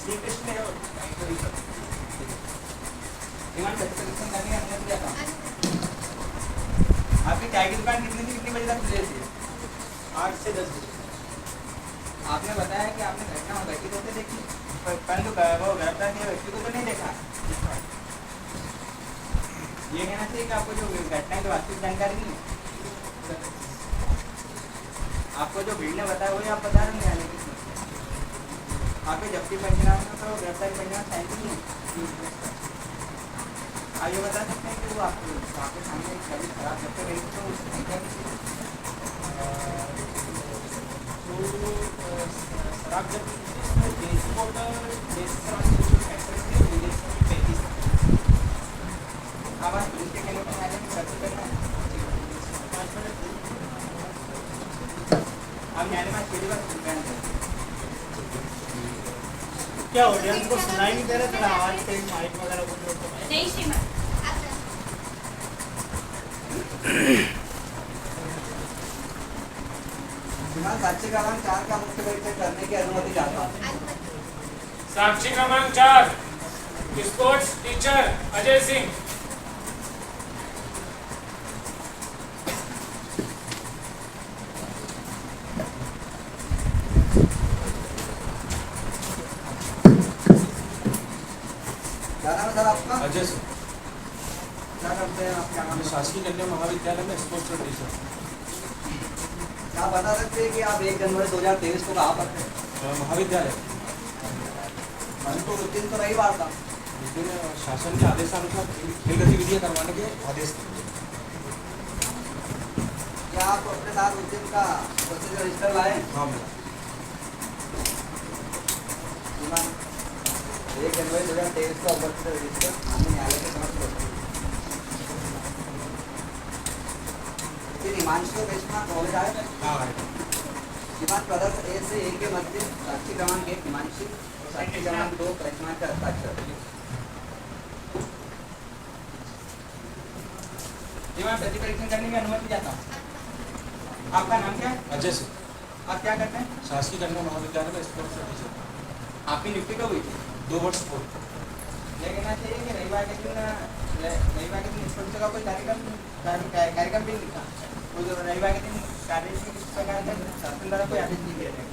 श्री कृष्ण है और श्रीमान सत्याग्रह करने की अनुमति चाहता हूँ। अनुमति। आपकी चाय की दुकान कितनी से कितनी बजे तक खुली रहती है? 8 से 10 बजे। आपने बताया कि आपने घटना घटित होते देखी, परंतु वो गिरफ्तार किए व्यक्ति को तो नहीं देखा। ये कहना चाहिए कि आपको जो घटना की वास्तविक जानकारी नहीं है। आपको जो भीड़ ने बताया वही आप बता रहे हैं न्यायालय की। आपके जब्ती पंचनामे में तो गिरफ्तारी पंचनामा साइन नहीं है। आप ये बता सकते हैं कि वो आपके सामने कभी खराब जब तक गई तो उसकी संख्या कितनी है? तो शराब जब देसी बोतल, देसी शराब की जो फैक्ट्री थी विदेश में 35 है। आप आज पुलिस के कहने पर न्यायालय में चर्चा करना है। 5 मिनट आप न्यायालय में आज पहली बार बयान करें। क्या ऑडियंस को सुनाई नहीं दे रहा? थोड़ा आवाज से माइक वगैरह कुछ हो तो नहीं श्रीमान। अच्छा। श्रीमान साक्षी क्रमांक 4 का मुख्य परीक्षण करने की अनुमति चाहता हूँ। अनुमति। साक्षी क्रमांक 4 स्पोर्ट्स टीचर अजय सिंह। क्या नाम है सर आपका? अजय सर, क्या करते हैं आप? क्या नाम है? शासकीय कन्या महाविद्यालय में स्पोर्ट्स टीचर। क्या बता सकते हैं कि आप 1 जनवरी 2023 को कहाँ पर थे? महाविद्यालय परंतु उस दिन तो रविवार था। उस दिन शासन के आदेशानुसार खेल गतिविधियां करवाने के आदेश थे। क्या आप अपने साथ उस दिन का उपस्थिति रजिस्टर लाए? हाँ मिला। श्रीमान 1 जनवरी 2023 का उपस्थित रजिस्टर माननीय न्यायालय के समक्ष प्रस्तुत। फिर हिमांशु बेचना कॉलेज आए? हाँ आए। श्रीमान प्रदर्श A से A के मध्य साक्षी क्रमांक 1 हिमांशु और साक्षी क्रमांक 2 करिश्मा का हस्ताक्षर। श्रीमान प्रति परीक्षण करने की अनुमति चाहता हूँ। आपका नाम क्या है? अजय सर, आप क्या करते हैं? शासकीय कन्या महाविद्यालय में स्पोर्ट्स टीचर। आपकी नियुक्ति कब हुई थी? 2 वर्ष पूर्व। ये कहना चाहिए कि रविवार के दिन स्पोर्ट्स का कोई कार्यक्रम भी नहीं था। वो जो रविवार के दिन कार्य से किस प्रकार का शासन द्वारा कोई आदेश नहीं दिया गया।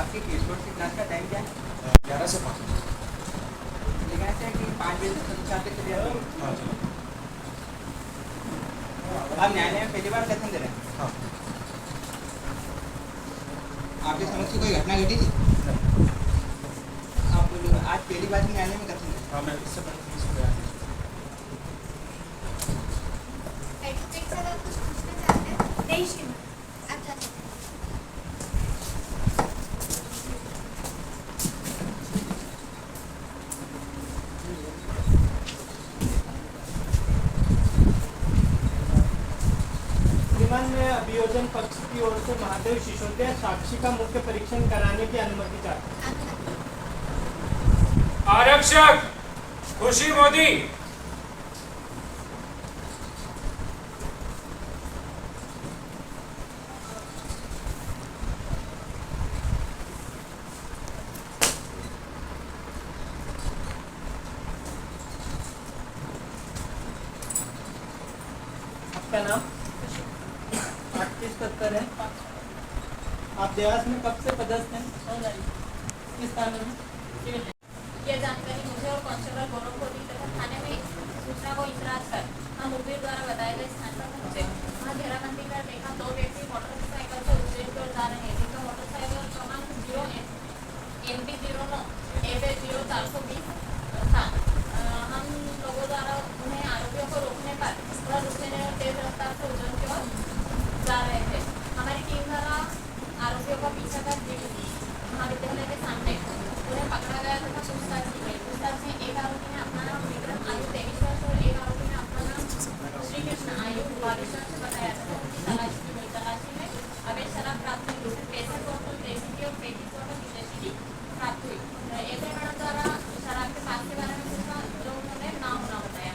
आपकी स्पोर्ट्स की क्लास का टाइम क्या है? 11 से 5। ये कहना चाहिए कि 5 बजे से 7 चले जाते हैं। हाँ चलो। आप न्यायालय में पहली बार कथन दे रहे हैं? हाँ। आपके समक्ष कोई घटना घटी थी? आप आज पहली बार न्यायालय में कथन दे? हाँ मैं इससे पहले पुलिस को गया। एडवोकेट साहब आप कुछ पूछना चाहते हैं? नहीं श्रीमान। आप जा सकते हैं। श्रीमान मैं अभियोजन पक्ष की ओर से महादेव सिसोदिया साक्षी का मुख्य परीक्षण कराने की अनुमति चाहता हूँ। अनुमति। आरक्षक खुशी मोदी। आपका नाम? आप किस पद पर हैं? आप देवास में कब से पदस्थ हैं? किस थाने में? यह जानकारी मुझे और कांस्टेबल गौरव को दी तथा थाने में सूचना को इतराज कर हम मुखबिर द्वारा बताए गए स्थान पर पहुंचे। वहाँ घेराबंदी कर देखा 2 व्यक्ति मोटरसाइकिल से उज्जैन की ओर जा रहे हैं, जिनका मोटरसाइकिल क्रमांक 0MP09 AB0420 था। हम लोगों द्वारा उन्हें आरोपियों को रोकने पर वह रुकने नहीं और तेज रफ्तार से उज्जैन की ओर जा रहे थे। हमारी टीम द्वारा आरोपियों का पीछा कर महाविद्यालय के सामने उन्हें पकड़ा गया तथा पूछताछ की गई। पूछताछ में एक आरोपी ने अपना नाम विक्रम आयु 23 वर्ष और एक आरोपी ने अपना नाम श्री कृष्ण आयु 22 वर्ष बताया तथा उनकी तलाशी की गई। तलाशी में अवैध शराब प्राप्त हुई, जिसमें 65 बोतल देसी की और 35 बोतल विदेशी की प्राप्त हुई। एसआई मैडम द्वारा शराब के पास के बारे में पूछा जो उन्होंने ना होना बताया।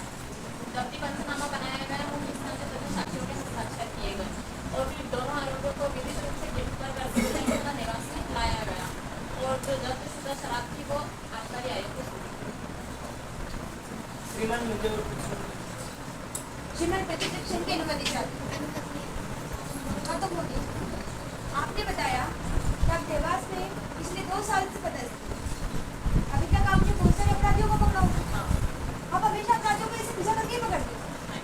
जब्ती पंचनामा बनाया गया और इस तरह से साक्ष्यों के हस्ताक्षर किए गए और फिर दोनों आरोपियों को विधिक रूप से गिरफ्तार कर निवास में लाया गया और जो जब्त शुदा शराब थी वो आबकारी आयुक्त को सौंपी। श्रीमान मुझे श्रीमान प्रतिपक्ष की अनुमति चाहती हाँ तो बोलिए। आपने बताया कि आप देवास में पिछले 2 साल से पदस्थ हैं। अभी तक आपने बहुत सारे अपराधियों को पकड़ा होगा। आप हमेशा अपराधियों को ऐसे पीछा करके पकड़ते हैं।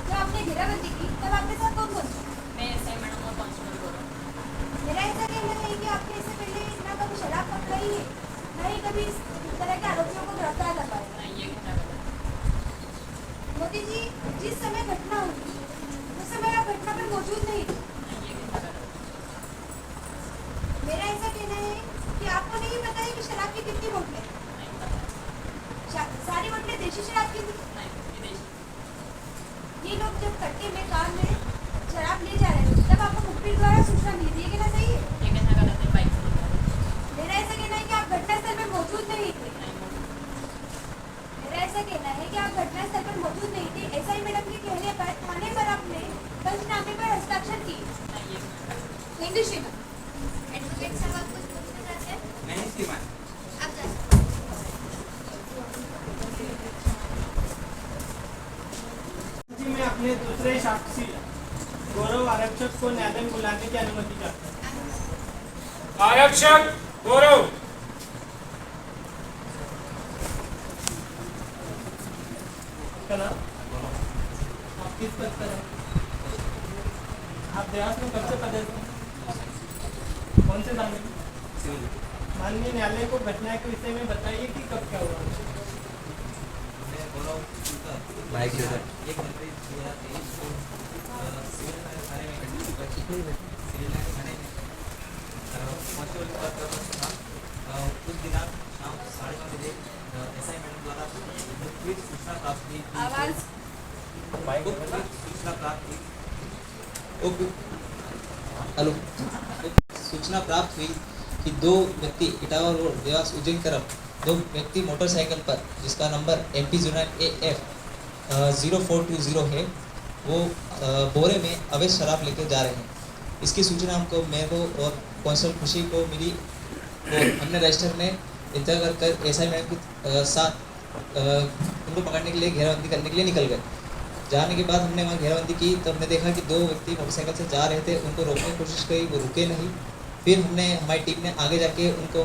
जब आपने घेराबंदी की तब आपके साथ कौन कौन था? मैं एसआई मैडम और कांस्टेबल गौरव। मेरा ऐसा कहना है कि आपने इससे पहले इतना कभी शराब पकड़ा ही है, न ही कभी इस तरह के आरोपियों को गिरफ्तार कर पाए। नहीं, ये कहना गलत मोदी जी, जिस समय घटना हुई उस समय आप घटना पर मौजूद नहीं थे। है। ये कहना गलत मेरा ऐसा कहना है कि आपको नहीं पता है कि शराब की कितनी बोतलें हैं। नहीं पता। सारी बोतलें देशी शराब की थी। नहीं, विदेशी। ये लोग जब कट्टे में कार में शराब ले जा रहे थे तब आपको मुखबिर द्वारा सूचना मिली थी, ये कहना सही है? ये कहना गलत है। बाइक से निकला। मेरा ऐसा कहना है कि आप घटनास्थल पर मौजूद नहीं थे। नहीं, मेरा ऐसा कहना है कि आप घटनास्थल पर मौजूद नहीं थे। एसआई मैडम के कहने पर थाने पर आपने पंचनामे पर हस्ताक्षर किए। नहीं, ये कहना गलत है। थैंक यू श्रीमान। एडवोकेट साहब आप कुछ पूछना चाहते हैं? नहीं श्रीमान। आप जा सकते हैं। जी मैं अपने दूसरे साक्षी गौरव आरक्षक को न्यायालय में बुलाने की अनुमति चाहता हूँ। आरक्षक गौरव। आप किस पद पर हैं? आप देवास में कब से पदस्थ हैं? कौन से थाने में? माननीय न्यायालय को घटना के विषय में बताइए कि कब क्या हुआ। बाइक से एक जनवरी 2023 को सिविल थाने में कांस्टेबल का पद था। उस दिनांक शाम 9:30 बजे एसआई मैडम द्वारा गुप्त सूचना प्राप्त हुई। सूचना प्राप्त हुई। हेलो। सूचना प्राप्त हुई कि 2 व्यक्ति इटावा रोड देवास उज्जैन तरफ 2 व्यक्ति मोटरसाइकिल पर जिसका नंबर MP09 AF 0420 है वो बोरे में अवैध शराब लेकर जा रहे हैं। इसकी सूचना हमको मेरे को और कांस्टेबल खुशी को मिली तो हमने रजिस्टर में इंतजार कर एसआई मैडम के साथ उनको पकड़ने के लिए घेराबंदी करने के लिए निकल गए। जाने के बाद हमने वहाँ घेराबंदी की तो हमने देखा कि 2 व्यक्ति मोटरसाइकिल से जा रहे थे। उनको रोकने की कोशिश करी, वो रुके नहीं। फिर हमारी टीम ने आगे जाके उनको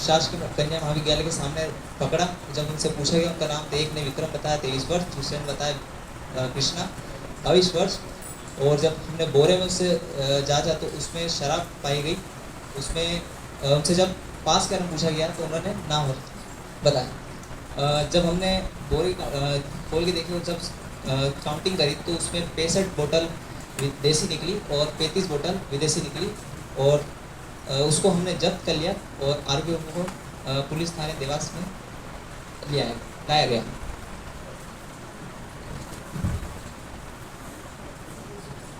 शासकीय कन्या महाविद्यालय के सामने पकड़ा। जब उनसे पूछा गया उनका नाम तो एक ने विक्रम बताया 23 वर्ष, दूसरे ने बताया कृष्णा 22 वर्ष। और जब हमने बोरे में उससे जांचा तो उसमें शराब पाई गई। उसमें उनसे जब पास करने पूछा गया तो उन्होंने ना बताया। जब हमने बोरे खोल के देखी और जब काउंटिंग करी तो उसमें 65 बोतल देसी निकली और 35 बोतल विदेशी निकली और उसको हमने जब्त कर लिया और आरोपियों को पुलिस थाने देवास में लाया गया।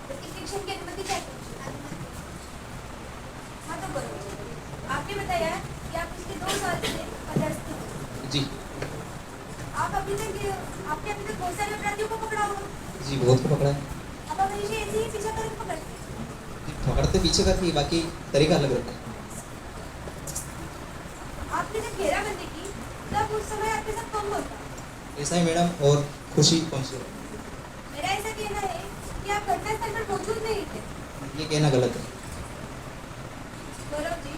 प्रतिपक्ष की अनुमति चाहिए। हाँ तो बोलो। आपने बताया कि आप पिछले 2 साल से पदस्थ हैं। जी आपने अभी तक बहुत सारे अपराधियों को पकड़ा होगा। जी बहुत को पकड़ा है। आप हमेशा ऐसे ही पीछा करके पकड़ते हैं। पकड़ते पीछे करती बाकी तरीका अलग रहता है। आपने जब घेराबंदी की तब उस समय आपके साथ कौन था? एसआई मैडम और खुशी कांस्टेबल। मेरा ऐसा कहना है कि कि आप घटनास्थल पर मौजूद नहीं थे। ये कहना गलत है। गौरव जी,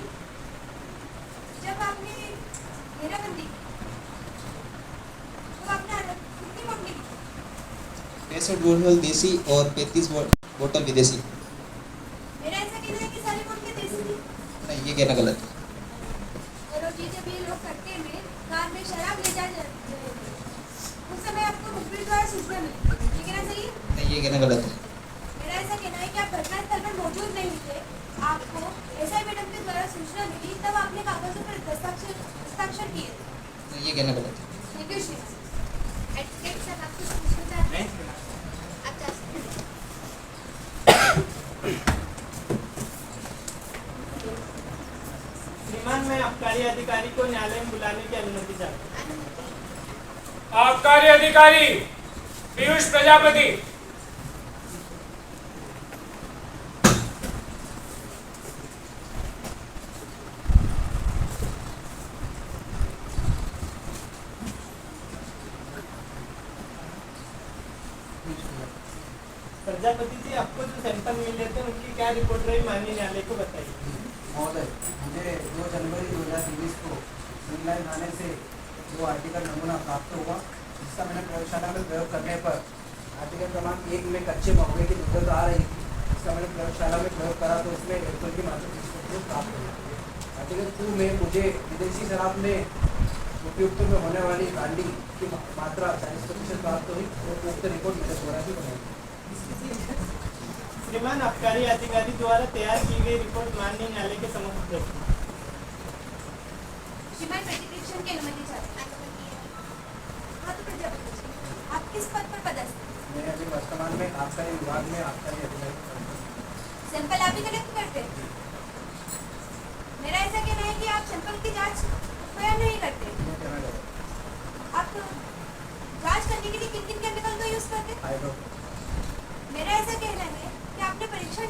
जब आपने घेराबंदी की तो आपने कितनी बोतलें की? 65 बोतल देसी और 35 बोतल विदेशी। मेरा ऐसा कहना है कि सारी बोतलें देसी थी। नहीं, ये कहना गलत है। गौरव जी, जब ये लोग कट्टे में कार में शराब ले जा रहे थे उस समय आपको मुखबिर द्वारा सूचना मिली, ये कहना सही है? नहीं, ये कहना गलत है। मेरा ऐसा कहना है कि आप घटनास्थल पर मौजूद नहीं थे, आपको एसआई मैडम के द्वारा सूचना मिली, तब आपने कागजों पर हस्ताक्षर किए थे। नहीं, ये कहना गलत है। थैंक यू श्रीमान। एडवोकेट साहब आप कुछ पूछना चाहते हैं? आप जा सकते हैं। श्रीमान, मैं आबकारी अधिकारी को न्यायालय में बुलाने की अनुमति चाहता हूँ। आबकारी अधिकारी पीयूष प्रजापति। प्रजापति जी, आपको जो सैंपल मिले थे उनकी क्या रिपोर्ट रही, माननीय न्यायालय को बताइए। महोदय, मुझे 2 जनवरी 2023 को सिविल थाने से 2 आर्टिकल नमूना प्राप्त हुआ, जिसका मैंने प्रयोगशाला में प्रयोग करने पर आर्टिकल क्रमांक 1 में कच्चे महुए की दुर्गंध आ रही थी, जिसका मैंने प्रयोगशाला में प्रयोग करा तो उसमें एल्कोहल की मात्रा 30% प्राप्त हुई। आर्टिकल 2 में मुझे विदेशी शराब में उपयुक्त में होने वाली ब्रांडी की मात्रा 40% प्राप्त हुई और उक्त रिपोर्ट मेरे द्वारा ही बनाई। श्रीमान, आबकारी अधिकारी द्वारा तैयार की गई रिपोर्ट माननीय न्यायालय के समक्ष रखी। श्रीमान, प्रतिपरीक्षण की अनुमति चाहते हैं। हाँ, तो प्रजापति जी, आप किस पद पर पदस्थ हैं? मैं अभी वर्तमान में आबकारी विभाग में आबकारी अधिकारी हूँ। सैंपल आप ही कलेक्ट करते हैं? मेरा ऐसा कहना है कि आप सैंपल की जांच स्वयं नहीं करते। ये कहना गलत है। आप जांच करने के लिए किन किन केमिकल का यूज करते हैं? हाइड्रो मेरा ऐसा कहना है कि आपने परीक्षण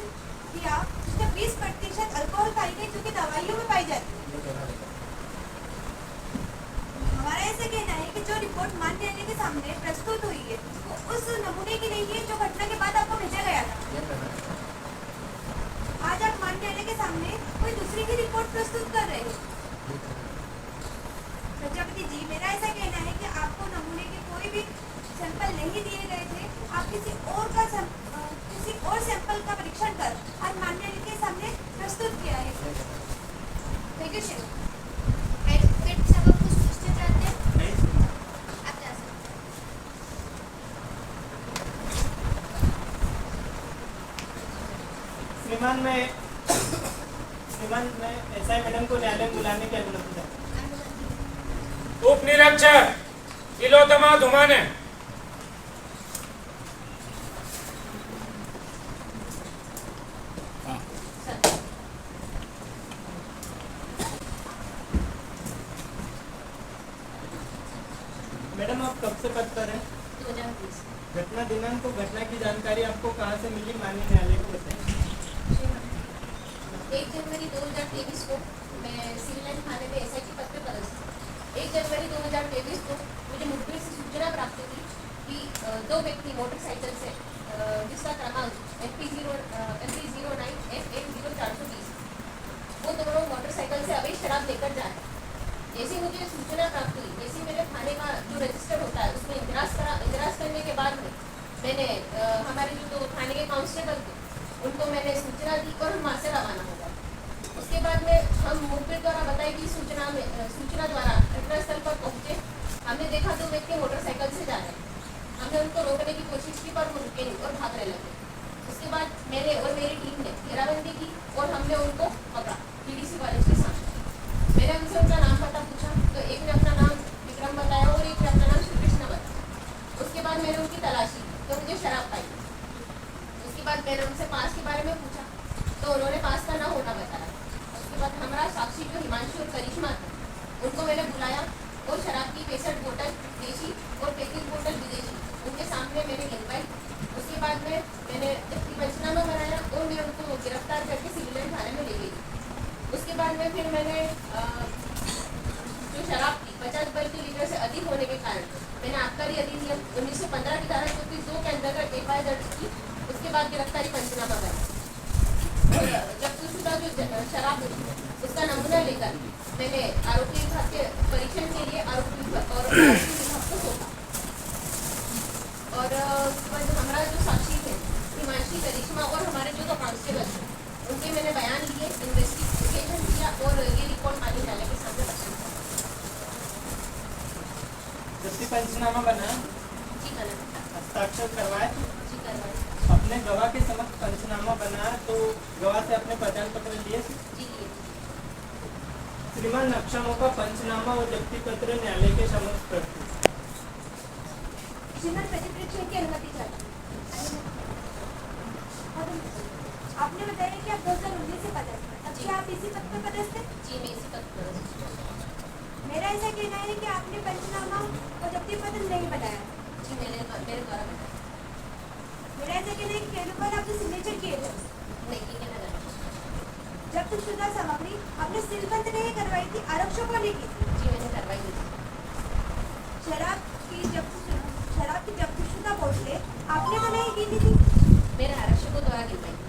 किया जिसमें 20% अल्कोहल पाई गई, जो कि दवाइयों में पाई जाती है। ये कहना गलत है। हमारा ऐसा कहना है कि जो रिपोर्ट मान्य न्यायालय के सामने प्रस्तुत हुई है वो उस नमूने की नहीं है जो घटना के बाद आपको भेजा गया था। ये कहना गलत है। आज आप मान्य न्यायालय के सामने कोई दूसरी ही रिपोर्ट प्रस्तुत कर रहे हैं। प्रजापति जी, मेरा ऐसा कहना है कि आपको नमूने के कोई भी सैंपल नहीं दिए गए थे, आप किसी और सैंपल का परीक्षण कर आज मान्य न्यायालय के सामने प्रस्तुत किया है। थैंक यू श्रीमान। एडवोकेट साहब आप कुछ पूछना चाहते हैं? आप जा सकते हैं। श्रीमान, मैं एसआई मैडम को न्यायालय में बुलाने की अनुमति चाहता हूँ। उप निरीक्षक तिलोत्तमा धुमाने। मैडम, आप कब से पद पर हैं? 2020 घटना दिनांक को घटना की जानकारी आपको कहाँ से मिली, माननीय न्यायालय को बताइए। 1 जनवरी 2023 को मैं सिविल लाइन थाने में एसआई के पद पर पदस्थ थी। 1 जनवरी 2023 को मुझे मुखबिर से सूचना प्राप्त हुई कि 2 व्यक्ति मोटरसाइकिल से जिसका क्रमांक MP09 FF0420, वो दोनों मोटरसाइकिल से अवैध शराब लेकर जा रहे हैं। जैसे मुझे सूचना प्राप्त हुई, जैसे मेरे थाने का जो रजिस्टर होता है उसमें इंदिराज करने के बाद में मैंने हमारे जो थाने के कांस्टेबल थे उनको मैंने सूचना दी और हम वहाँ से रवाना हो गए। उसके बाद में हम मुखबिर द्वारा बताई गई सूचना द्वारा घटनास्थल पर पहुँचे। हमने देखा 2 व्यक्ति मोटरसाइकिल से जा रहे हैं। हमने उनको रोकने की कोशिश की पर वो रुके नहीं और भागने लगे। उसके बाद मैंने और मेरी टीम ने घेराबंदी की और हमने उनको पकड़ा पीडीसी कॉलेज के सामने। मैंने उनसे उनका नाम पता पूछा तो एक ने अपना नाम विक्रम बताया और एक ने अपना नाम श्री कृष्ण बताया। उसके बाद मैंने उनकी तलाशी तो मुझे शराब पाई। उसके बाद मैंने उनसे पास के बारे में पूछा तो उन्होंने पास का ना होना बताया। उसके बाद हमारा साक्षी जो हिमांशु और करिश्मा थे उनको मैंने बुलाया और शराब की 65 बोतल देशी और 35 बोतल विदेशी उनके सामने मैंने गिनवाई। उसके बाद में मैंने पंचनामा बनाया और मैं उनको गिरफ्तार करके सिविल लाइन थाने में ले गई। उसके बाद में फिर मैंने जो शराब थी 50 लीटर से अधिक होने के कारण मैंने आबकारी अधिनियम 1915 की धारा 2 के अंतर्गत FIR दर्ज की। उसके बाद गिरफ्तारी पंचनामा बना और जब्तशुदा जो शराब उसका नमूना लेकर मैंने आरोपी विभाग के परीक्षण के लिए आरोपी विभाग को सौंपा और उसके बाद हमारा जो साक्षी थे हिमांशी, करिश्मा और हमारे जो कांस्टेबल थे उनके मैंने बयान लिए, इन्वेस्टिगेशन किया और ये रिपोर्ट माली न्यायालय के सामने रखा। जब्ती पंचनामा बनाया, जी करें, हस्ताक्षर करवाए, जी करवाए, अपने गवाह के समक्ष पंचनामा बनाया तो गवाह से अपने पहचान पत्र लिए। जी लिए। श्रीमान नक्शमों का पंचनामा और जब्ती पत्र न्यायालय के समक्ष प्रस्तुत। श्रीमान प्रतिप्रेक्षण की अनुमति चाहिए। आपने बताया कि आप 2019 से पदस्थ हैं। अब क्या आप इसी पद पर पदस्थ हैं? जी मैं इसी पद पर हूँ। मेरा ऐसा कहना है कि आपने पंचनामा और जब्ती पत्र नहीं बनाया। जी मेरे द्वारा बनाया। मेरा ऐसा कहना है कि केवल पर आपने सिग्नेचर किए थे। नहीं की कहना है। जब्तशुदा सामग्री आपने सीलबंद नहीं करवाई थी, आरक्षकों ने की थी। जी मैंने करवाई थी। शराब की जब्तशुदा बोतलें आपने तो नहीं गिनी थी। मेरे आरक्षकों द्वारा गिनवाई थी।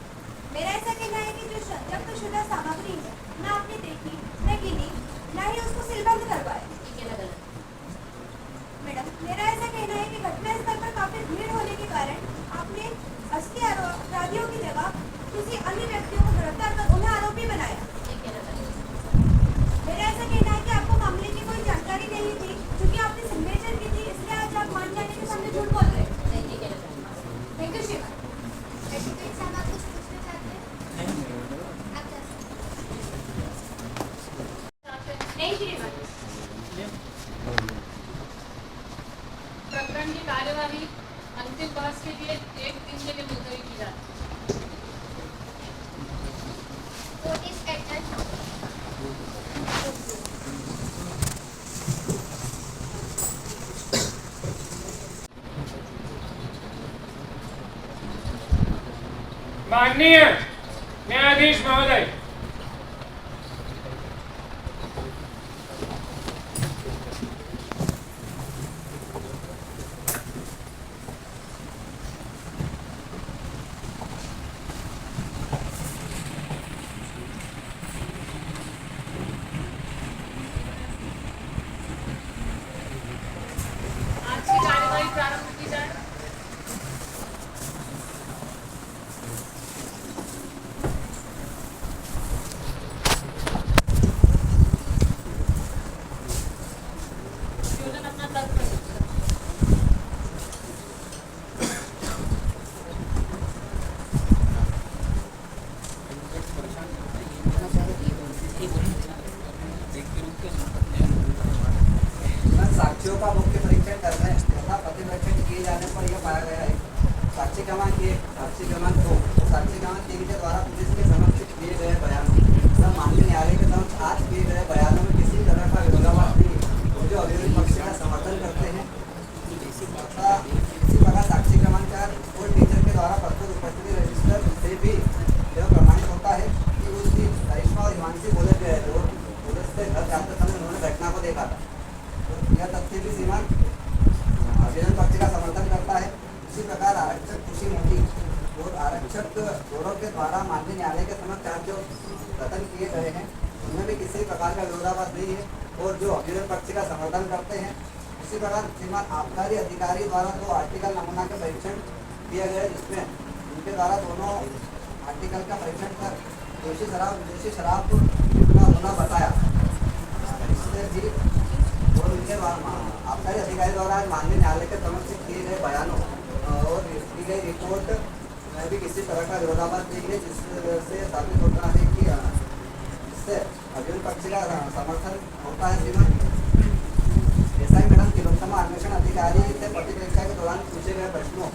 मेरा ऐसा कहना है कि जो जब्तशुदा सामग्री है न आपने देखी, न गिनी, न ही उसको सीलबंद करवाया। ये कहना गलत। मैडम, मेरा ऐसा कहना है कि घटनास्थल पर काफी भीड़ होने के कारण आपने असली अपराधियों की जगह किसी अन्य व्यक्तियों को गिरफ्तार कर उन्हें आरोपी बनाया। ये कहना गलत। मेरा ऐसा कहना है कि आपको मामले की कोई जानकारी नहीं थी, क्योंकि आपने सिग्नेचर की थी, इसलिए आज आप मान जाने के सामने झूठ बोल रहे हैं। नहीं ये कहना गलत। थैंक यू श्रीमान। एडवोकेट साहब आप कुछ पूछना चाहते हैं? आप जा सकते हैं। नहीं श्रीमान। प्रकरण की कार्यवाही अंतिम बहस के लिए 1 दिन के लिए मुलतवी की जाती है। Court is adjourn. माननीय न्यायाधीश महोदय, आज की कार्यवाही प्रारंभ की जाए। योजना अपना तर्क कर सकते हैं। साक्षियों का मुख्य परीक्षण करने तथा प्रतिपरीक्षण किए जाने पर यह पाया गया है साक्षी क्रमांक 1, साक्षी क्रमांक 2, साक्षी क्रमांक 3 के द्वारा पुलिस के समक्ष किए गए बयानों तथा माननीय न्यायालय के समक्ष आज किए गए बयानों में किसी तरह का विरोधाभास नहीं है और जो अभियोजित पक्ष का समर्थन करते हैं तथा इसी प्रकार साक्षी क्रमांक 4 और टीचर के द्वारा प्रस्तुत उपस्थिति रजिस्टर से भी यह प्रमाणित होता है कि उस दिन करिश्मा और हिमांशी बोले गए जो पुलिस से घर जाते समय उन्होंने घटना को देखा था। यह तथ्य भी श्रीमान अभियोजन पक्ष का समर्थन करता है। इसी प्रकार आरक्षक खुशी मोदी और आरक्षक गौरव के द्वारा माननीय न्यायालय के समक्ष आज जो कथन किए गए हैं उनमें भी किसी प्रकार का विरोधाभास नहीं है और जो अभियोजन पक्ष का समर्थन करते हैं। इसी प्रकार श्रीमान आबकारी अधिकारी द्वारा 2 आर्टिकल नमूना के परीक्षण किया गया जिसमें उनके द्वारा दोनों आर्टिकल का परीक्षण कर विदेशी शराब का होना बताया। इससे भी और उनके आबकारी अधिकारी द्वारा माननीय न्यायालय के समक्ष किए गए बयानों और की गई रिपोर्ट में भी किसी तरह का विरोधाभास नहीं है जिससे साबित होता है कि इससे अभियोजन पक्ष का समर्थन होता है। श्रीमान एसआई मैडम तिलोत्तमा अन्वेषण अधिकारी से प्रतिपरीक्षा के दौरान पूछे गए प्रश्नों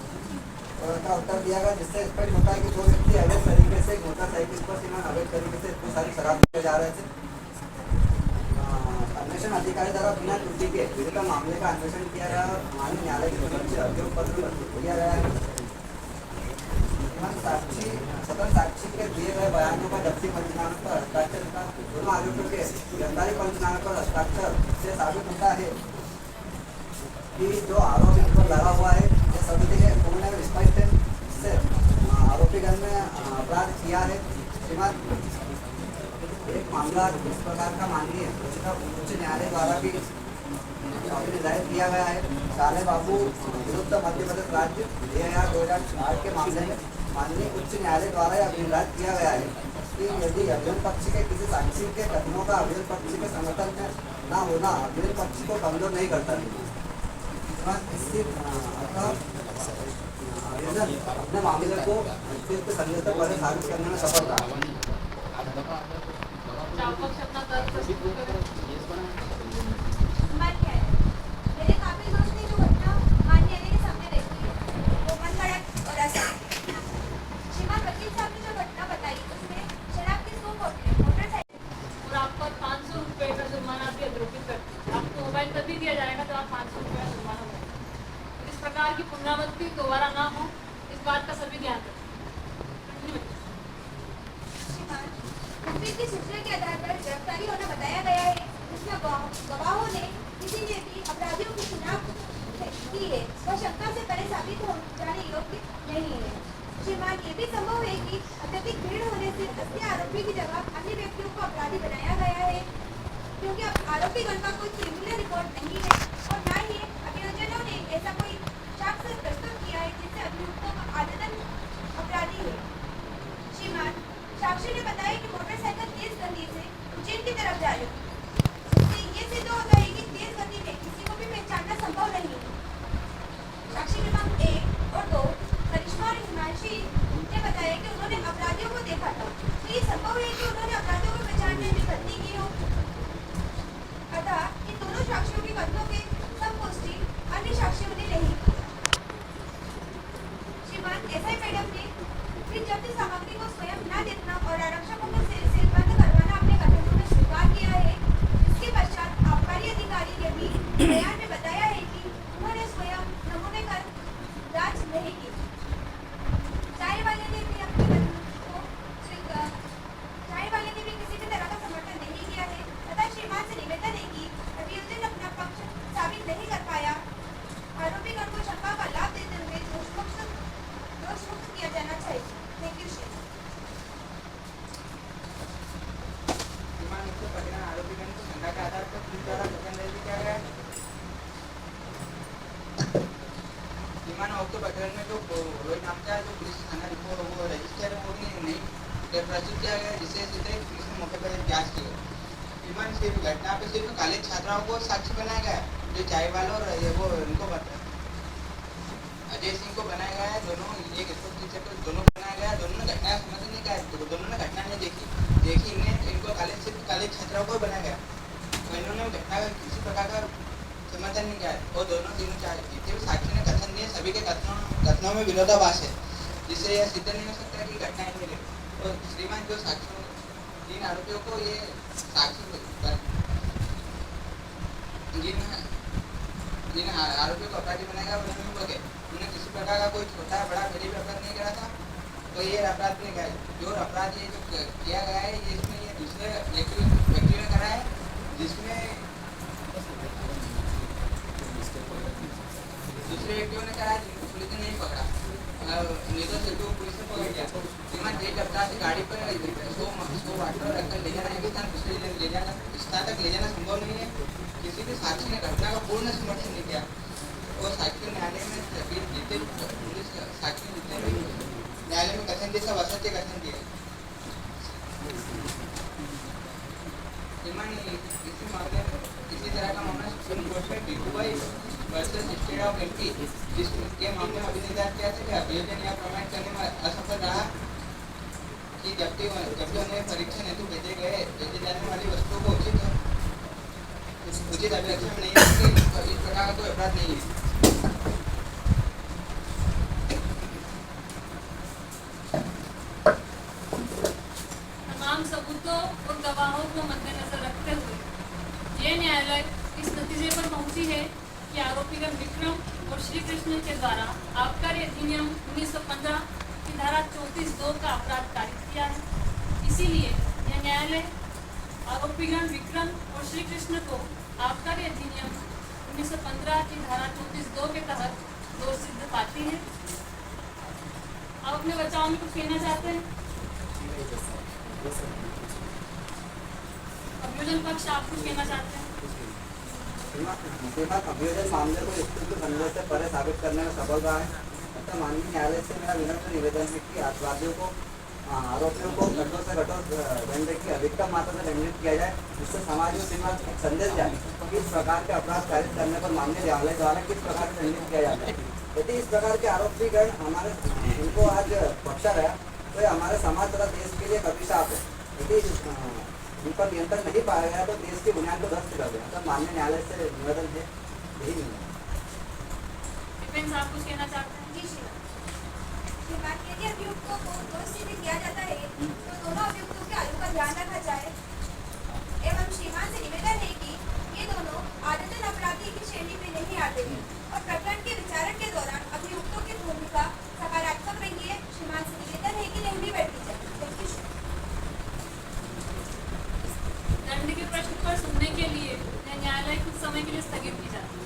का उत्तर दिया गया जिससे स्पष्ट होता है कि 2 व्यक्ति अवैध तरीके से मोटरसाइकिल पर श्रीमान अवैध तरीके से इतनी सारी शराब पीने जा रहे थे। अन्वेषण अधिकारी द्वारा बिना त्रुटि के विधिक मामले का अन्वेषण किया गया और माननीय न्यायालय के समक्ष अभियोग पत्र दिया गया है। सदन साक्षी के दिए गए बयानों का जब्ती पंचनामे पर हस्ताक्षर का दोनों आरोपियों के गिरफ्तारी पंचनामे पर हस्ताक्षर से साबित होता है कि जो आरोप इन पर लगा हुआ है यह सभी पूर्ण स्पष्ट है। इससे आरोपी मामला इस प्रकार का माननीय उच्च न्यायालय द्वारा भी निर्धारित किया गया है। साले बाबू विरुद्ध मध्य प्रदेश राज्य AIR 2008 के मामले में माननीय उच्च न्यायालय द्वारा यह निर्धारित किया गया है कि यदि अभियोजन पक्ष के किसी साक्षी के कथनों का अभियोजन पक्ष के समर्थन में न होना अभियोजन पक्ष को कमजोर नहीं करता है। इससे आवेदन अपने मामले को अत्यंत संदिग्ध पर साबित करने में सफल रहा। मान्य है। मेरे काबिल दोस्त ने जो घटना मान्य के सामने रखी है वो मनगढ़ंत और असामान्य है। श्रीमान वकील साहब ने जो घटना बताई उसमें शराब की 2 बोतलें मोटरसाइकिल और आप पर 500 रुपए का जुर्माना भी आरोपित करते हैं। आपको मोबाइल तभी दिया जाएगा तो आप 500 रुपए का जुर्माना भरेंगे। इस प्रकार की पुनरावृत्ति दोबारा ना हो इस बात का सभी ध्यान रखें। श्रीमान मुखबिर की सूचना के आधार पर गिरफ्तारी होना बताया गया है जिसमें गवाहों ने किसी ने भी अपराधियों की शिनाख्त की है वह शंका से परे साबित हो जाने योग्य नहीं है। श्रीमान ये भी संभव है कि अत्यधिक भीड़ होने से असली आरोपी की जगह अन्य व्यक्तियों को अपराधी बनाया गया है क्योंकि आरोपीगण का कोई क्रिमिनल रिकॉर्ड नहीं है और न ही अभियोजनों ने ऐसा कोई साक्ष्य प्रस्तुत किया है जिससे अभियुक्तों का आदतन अपराधी है। श्रीमान साक्षी ने बताया कि मोटरसाइकिल तेज गति से उज्जैन की तरफ जा रही थी। इससे ये सिद्ध होता है कि तेज गति में किसी को भी पहचानना संभव नहीं है। साक्षी क्रमांक 1 और 2 करिश्मा और हिमांशी ने बताया कि उन्होंने अपराधियों को देखा था। तो ये संभव है कि उन्होंने अपराधियों को पहचानने में गलती की हो। अतः इन दोनों साक्षियों के कथनों के संपुष्टि अन्य साक्षियों ने नहीं की। श्रीमान SI मैडम ने फिर जब्त सामग्री को स्वयं न देखना और आरक्षकों को सीलबंद करवाना अपने कथनों में स्वीकार किया है। इसके पश्चात आबकारी अधिकारी ने भी बयान में बताया है कि उन्होंने स्वयं नमूने कर जांच नहीं की। चाय वाले ने भी अपने कथनों को स्वीकार चाय वाले ने भी किसी भी तरह का समर्थन नहीं किया है तथा श्रीमान से निवेदन है कि अभियोजन अपना पक्ष साबित नहीं कर पाया। आरोपीगण को शंका का लाभ देते हुए दोषमुक्त किया जाना चाहिए। Thank you Shri. आरोपीगण को शंका के आधार पर पुलिस द्वारा पकड़ किया गया है। प्रकरण में जो रोहित नाम का जो पुलिस थाना रिपोर्ट वो रजिस्टर है वो नहीं प्रस्तुत किया गया जिसे सीधे पुलिस ने मौके पर जांच की। विमान सिर्फ घटना पे सिर्फ कॉलेज छात्राओं को साक्षी बनाया गया जो चाय वालों और ये वो उनको अजय सिंह को बनाया गया है। दोनों एक टीचर को दोनों बनाया गया। दोनों ने घटना समझ नहीं किया, दोनों ने घटना नहीं देखी इनको कॉलेज छात्राओं को बनाया गया। तो इन्होंने घटना का किसी प्रकार का समर्थन नहीं किया और तीनों जितने भी साक्षी ने कथन दिए सभी के कथनों में विरोधाभास है जिससे यह सिद्ध नहीं हो सकता कि घटना ही मिले। तो श्रीमान जो साक्षियों 3 आरोपियों को ये साक्षी जिन आरोपियों को अपराधी बनाएगा वो नहीं होंगे। उन्हें किसी प्रकार का कोई छोटा बड़ा गरीब अपराध नहीं करा था तो ये अपराध नहीं किया। जो अपराध ये जो किया गया है ये इसमें ये दूसरे व्यक्ति ने करा है जिसमें दूसरे व्यक्तियों ने कहा जिनको पुलिस ने नहीं पकड़ा निर्दोष व्यक्तियों को पुलिस ने पकड़ लिया। श्रीमान एक अपराध से गाड़ी पर 100 वाटर रखकर ले जाना एक स्थान दूसरे ले जाना स्थान तक ले जाना संभव नहीं है। किसी भी साक्षी ने घटना का पूर्ण समर्थन नहीं किया और साक्षी न्यायालय में जितने पुलिस साक्षी जितने भी न्यायालय में कथन दिए सब असत्य कथन दिए। श्रीमान इसी मामले में इसी तरह का मामला सुप्रीम कोर्ट में भिखुभाई वर्सेस स्टेट ऑफ MP जिसके मामले में अभिनेता किया था कि अभियोजन या प्रमाणित करने में असफल रहा कि जबकि उन्हें परीक्षण हेतु भेजे जाने वाली वस्तुओं को उचित अभिरक्षण में नहीं रखते इस प्रकार का कोई अपराध नहीं है। तमाम सबूतों और गवाहों को मद्देनजर रखते हुए ये न्यायालय इस नतीजे पर पहुंची है कि आरोपीगण विक्रम और श्री कृष्ण के द्वारा आबकारी अधिनियम 1915 की धारा 34(2) का अपराध कारित किया है। इसीलिए यह न्यायालय आरोपीगण विक्रम और श्री कृष्ण को आबकारी अधिनियम 1915 की धारा 34(2) के तहत दोषी सिद्ध पाती है। आप अपने बचाव में कुछ कहना चाहते हैं? अभियोजन पक्ष आप कुछ कहना चाहते हैं? अभियोजन मामले को स्थिति बनने से परे साबित करने में सफल रहा है तथा माननीय न्यायालय से मेरा विनम्र निवेदन है कि अपराधियों को आरोपियों को कठोर से कठोर दंड की अधिकतम मात्रा में दंडित किया जाए, जिससे समाज में सीमा एक संदेश जाए कि इस प्रकार के अपराध कारित करने पर माननीय न्यायालय द्वारा किस प्रकार से दंडित किया जाता है। यदि इस प्रकार के आरोपीगण हमारे इनको आज बख्शा गया तो ये हमारे समाज तथा देश के लिए अभिशाप है। यदि इन पर नियंत्रण नहीं पाया गया तो देश की बुनियाद को ध्वस्त कर देगा। तो माननीय न्यायालय से निवेदन है, यही निवेदन। डिफेंस आप कुछ कहना चाहते हैं? जी श्रीमान, यदि अभियुक्तों को दोषी सिद्ध किया जाता है तो दोनों अभियुक्तों के आयु का ध्यान रखा जाए एवं श्रीमान से निवेदन है कि ये दोनों आदतन अपराधी की श्रेणी में नहीं आते हैं और प्रकरण के विचारण के दौरान अभियुक्तों की भूमिका सकारात्मक रही है। श्रीमान से निवेदन है कि नहीं बैठी जाए। दंड के प्रश्न पर सुनने के लिए न्यायालय कुछ समय के लिए स्थगित की जाती है।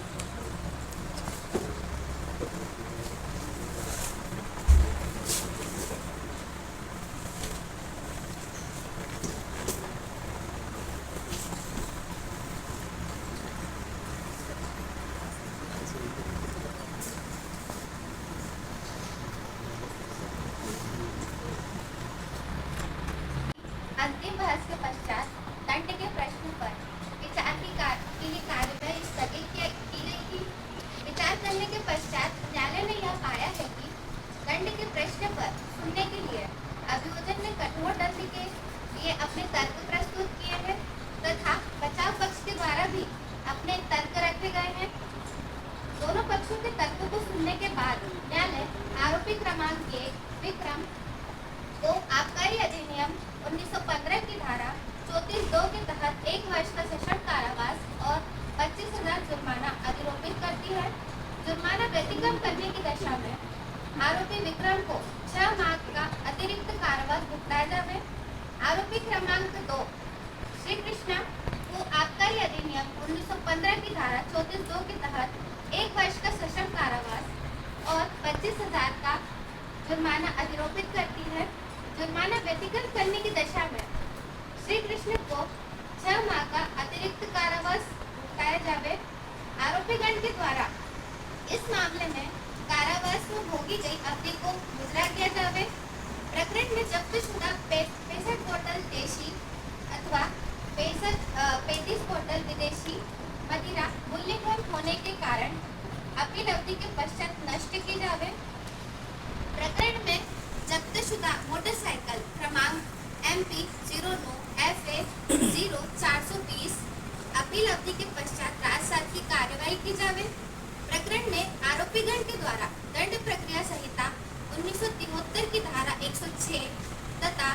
अंतिम बहस के पश्चात दंड के प्रश्न पर विचार के लिए कार्यवाही स्थगित की गई थी। विचार करने के पश्चात न्यायालय ने यह पाया है कि दंड के प्रश्न पर सुनने के लिए अभियोजन ने कठोर दंड के लिए अपने तर्क प्रस्तुत किए हैं तथा बचाव पक्ष के द्वारा भी अपने तर्क रखे गए हैं। दोनों पक्षों के तर्क को सुनने के बाद न्यायालय आरोपी क्रमांक 1 विक्रम को आबकारी अधिनियम 1915 की धारा 34(2) के तहत 1 वर्ष का सश्रम कारावास और 25,000 जुर्माना अधिरोपित करती है। जुर्माना व्यतिक्रम करने की दशा में आरोपी विक्रम को 6 माह का अतिरिक्त कारावास भुगताया जावे। आरोपी क्रमांक 2 श्री कृष्णा को आबकारी अधिनियम 1915 की धारा 34(2) के तहत 1 वर्ष का सश्रम कारावास और 25,000 का जुर्माना अधिरोपित करती है। जुर्माना व्यतिक्रम करने की दशा में श्री कृष्ण को 6 माह का अतिरिक्त कारावास भुगताया जावे। आरोपीगण के द्वारा इस मामले में कारावास में भोगी गई अवधि को गुजरा किया जावे। प्रकरण में जब्त शुदा 65 बोतल देशी अथवा 35 बोतल विदेशी मदिरा मूल्यवान होने के कारण अपील अवधि के पश्चात नष्ट की जावे। प्रकरण में जब्त शुदा मोटरसाइकिल क्रमांक MP 09 FA 0420 अपील अवधि के पश्चात राजसात की कार्यवाही की जावे। प्रकरण में आरोपीगण के द्वारा दंड प्रक्रिया संहिता 1973 की धारा 106 तथा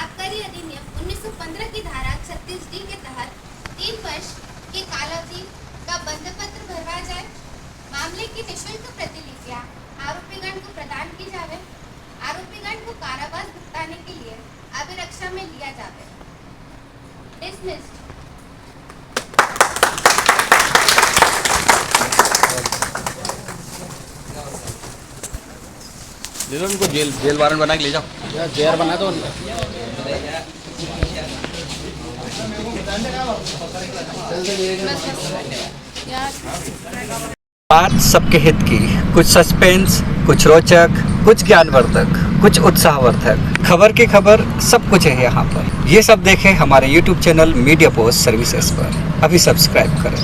आबकारी अधिनियम 1915 की धारा 36D के तहत 3 वर्ष की कालावधि का बंधपत्र भरवा जाए। मामले की निःशुल्क प्रतिलिपियां आरोपीगण को प्रदान की जावे। आरोपीगण को कारावास भुगताने के लिए अभिरक्षा में लिया जावे। डिसमिस्ड। ले लो उनको जेल वारंट बना के ले जाओ। जेल बना दो। बात सबके हित की, कुछ सस्पेंस, कुछ रोचक, कुछ ज्ञानवर्धक, कुछ उत्साहवर्धक, खबर की खबर, सब कुछ है यहाँ पर। ये सब देखें हमारे YouTube channel media post services पर। अभी सब्सक्राइब करें।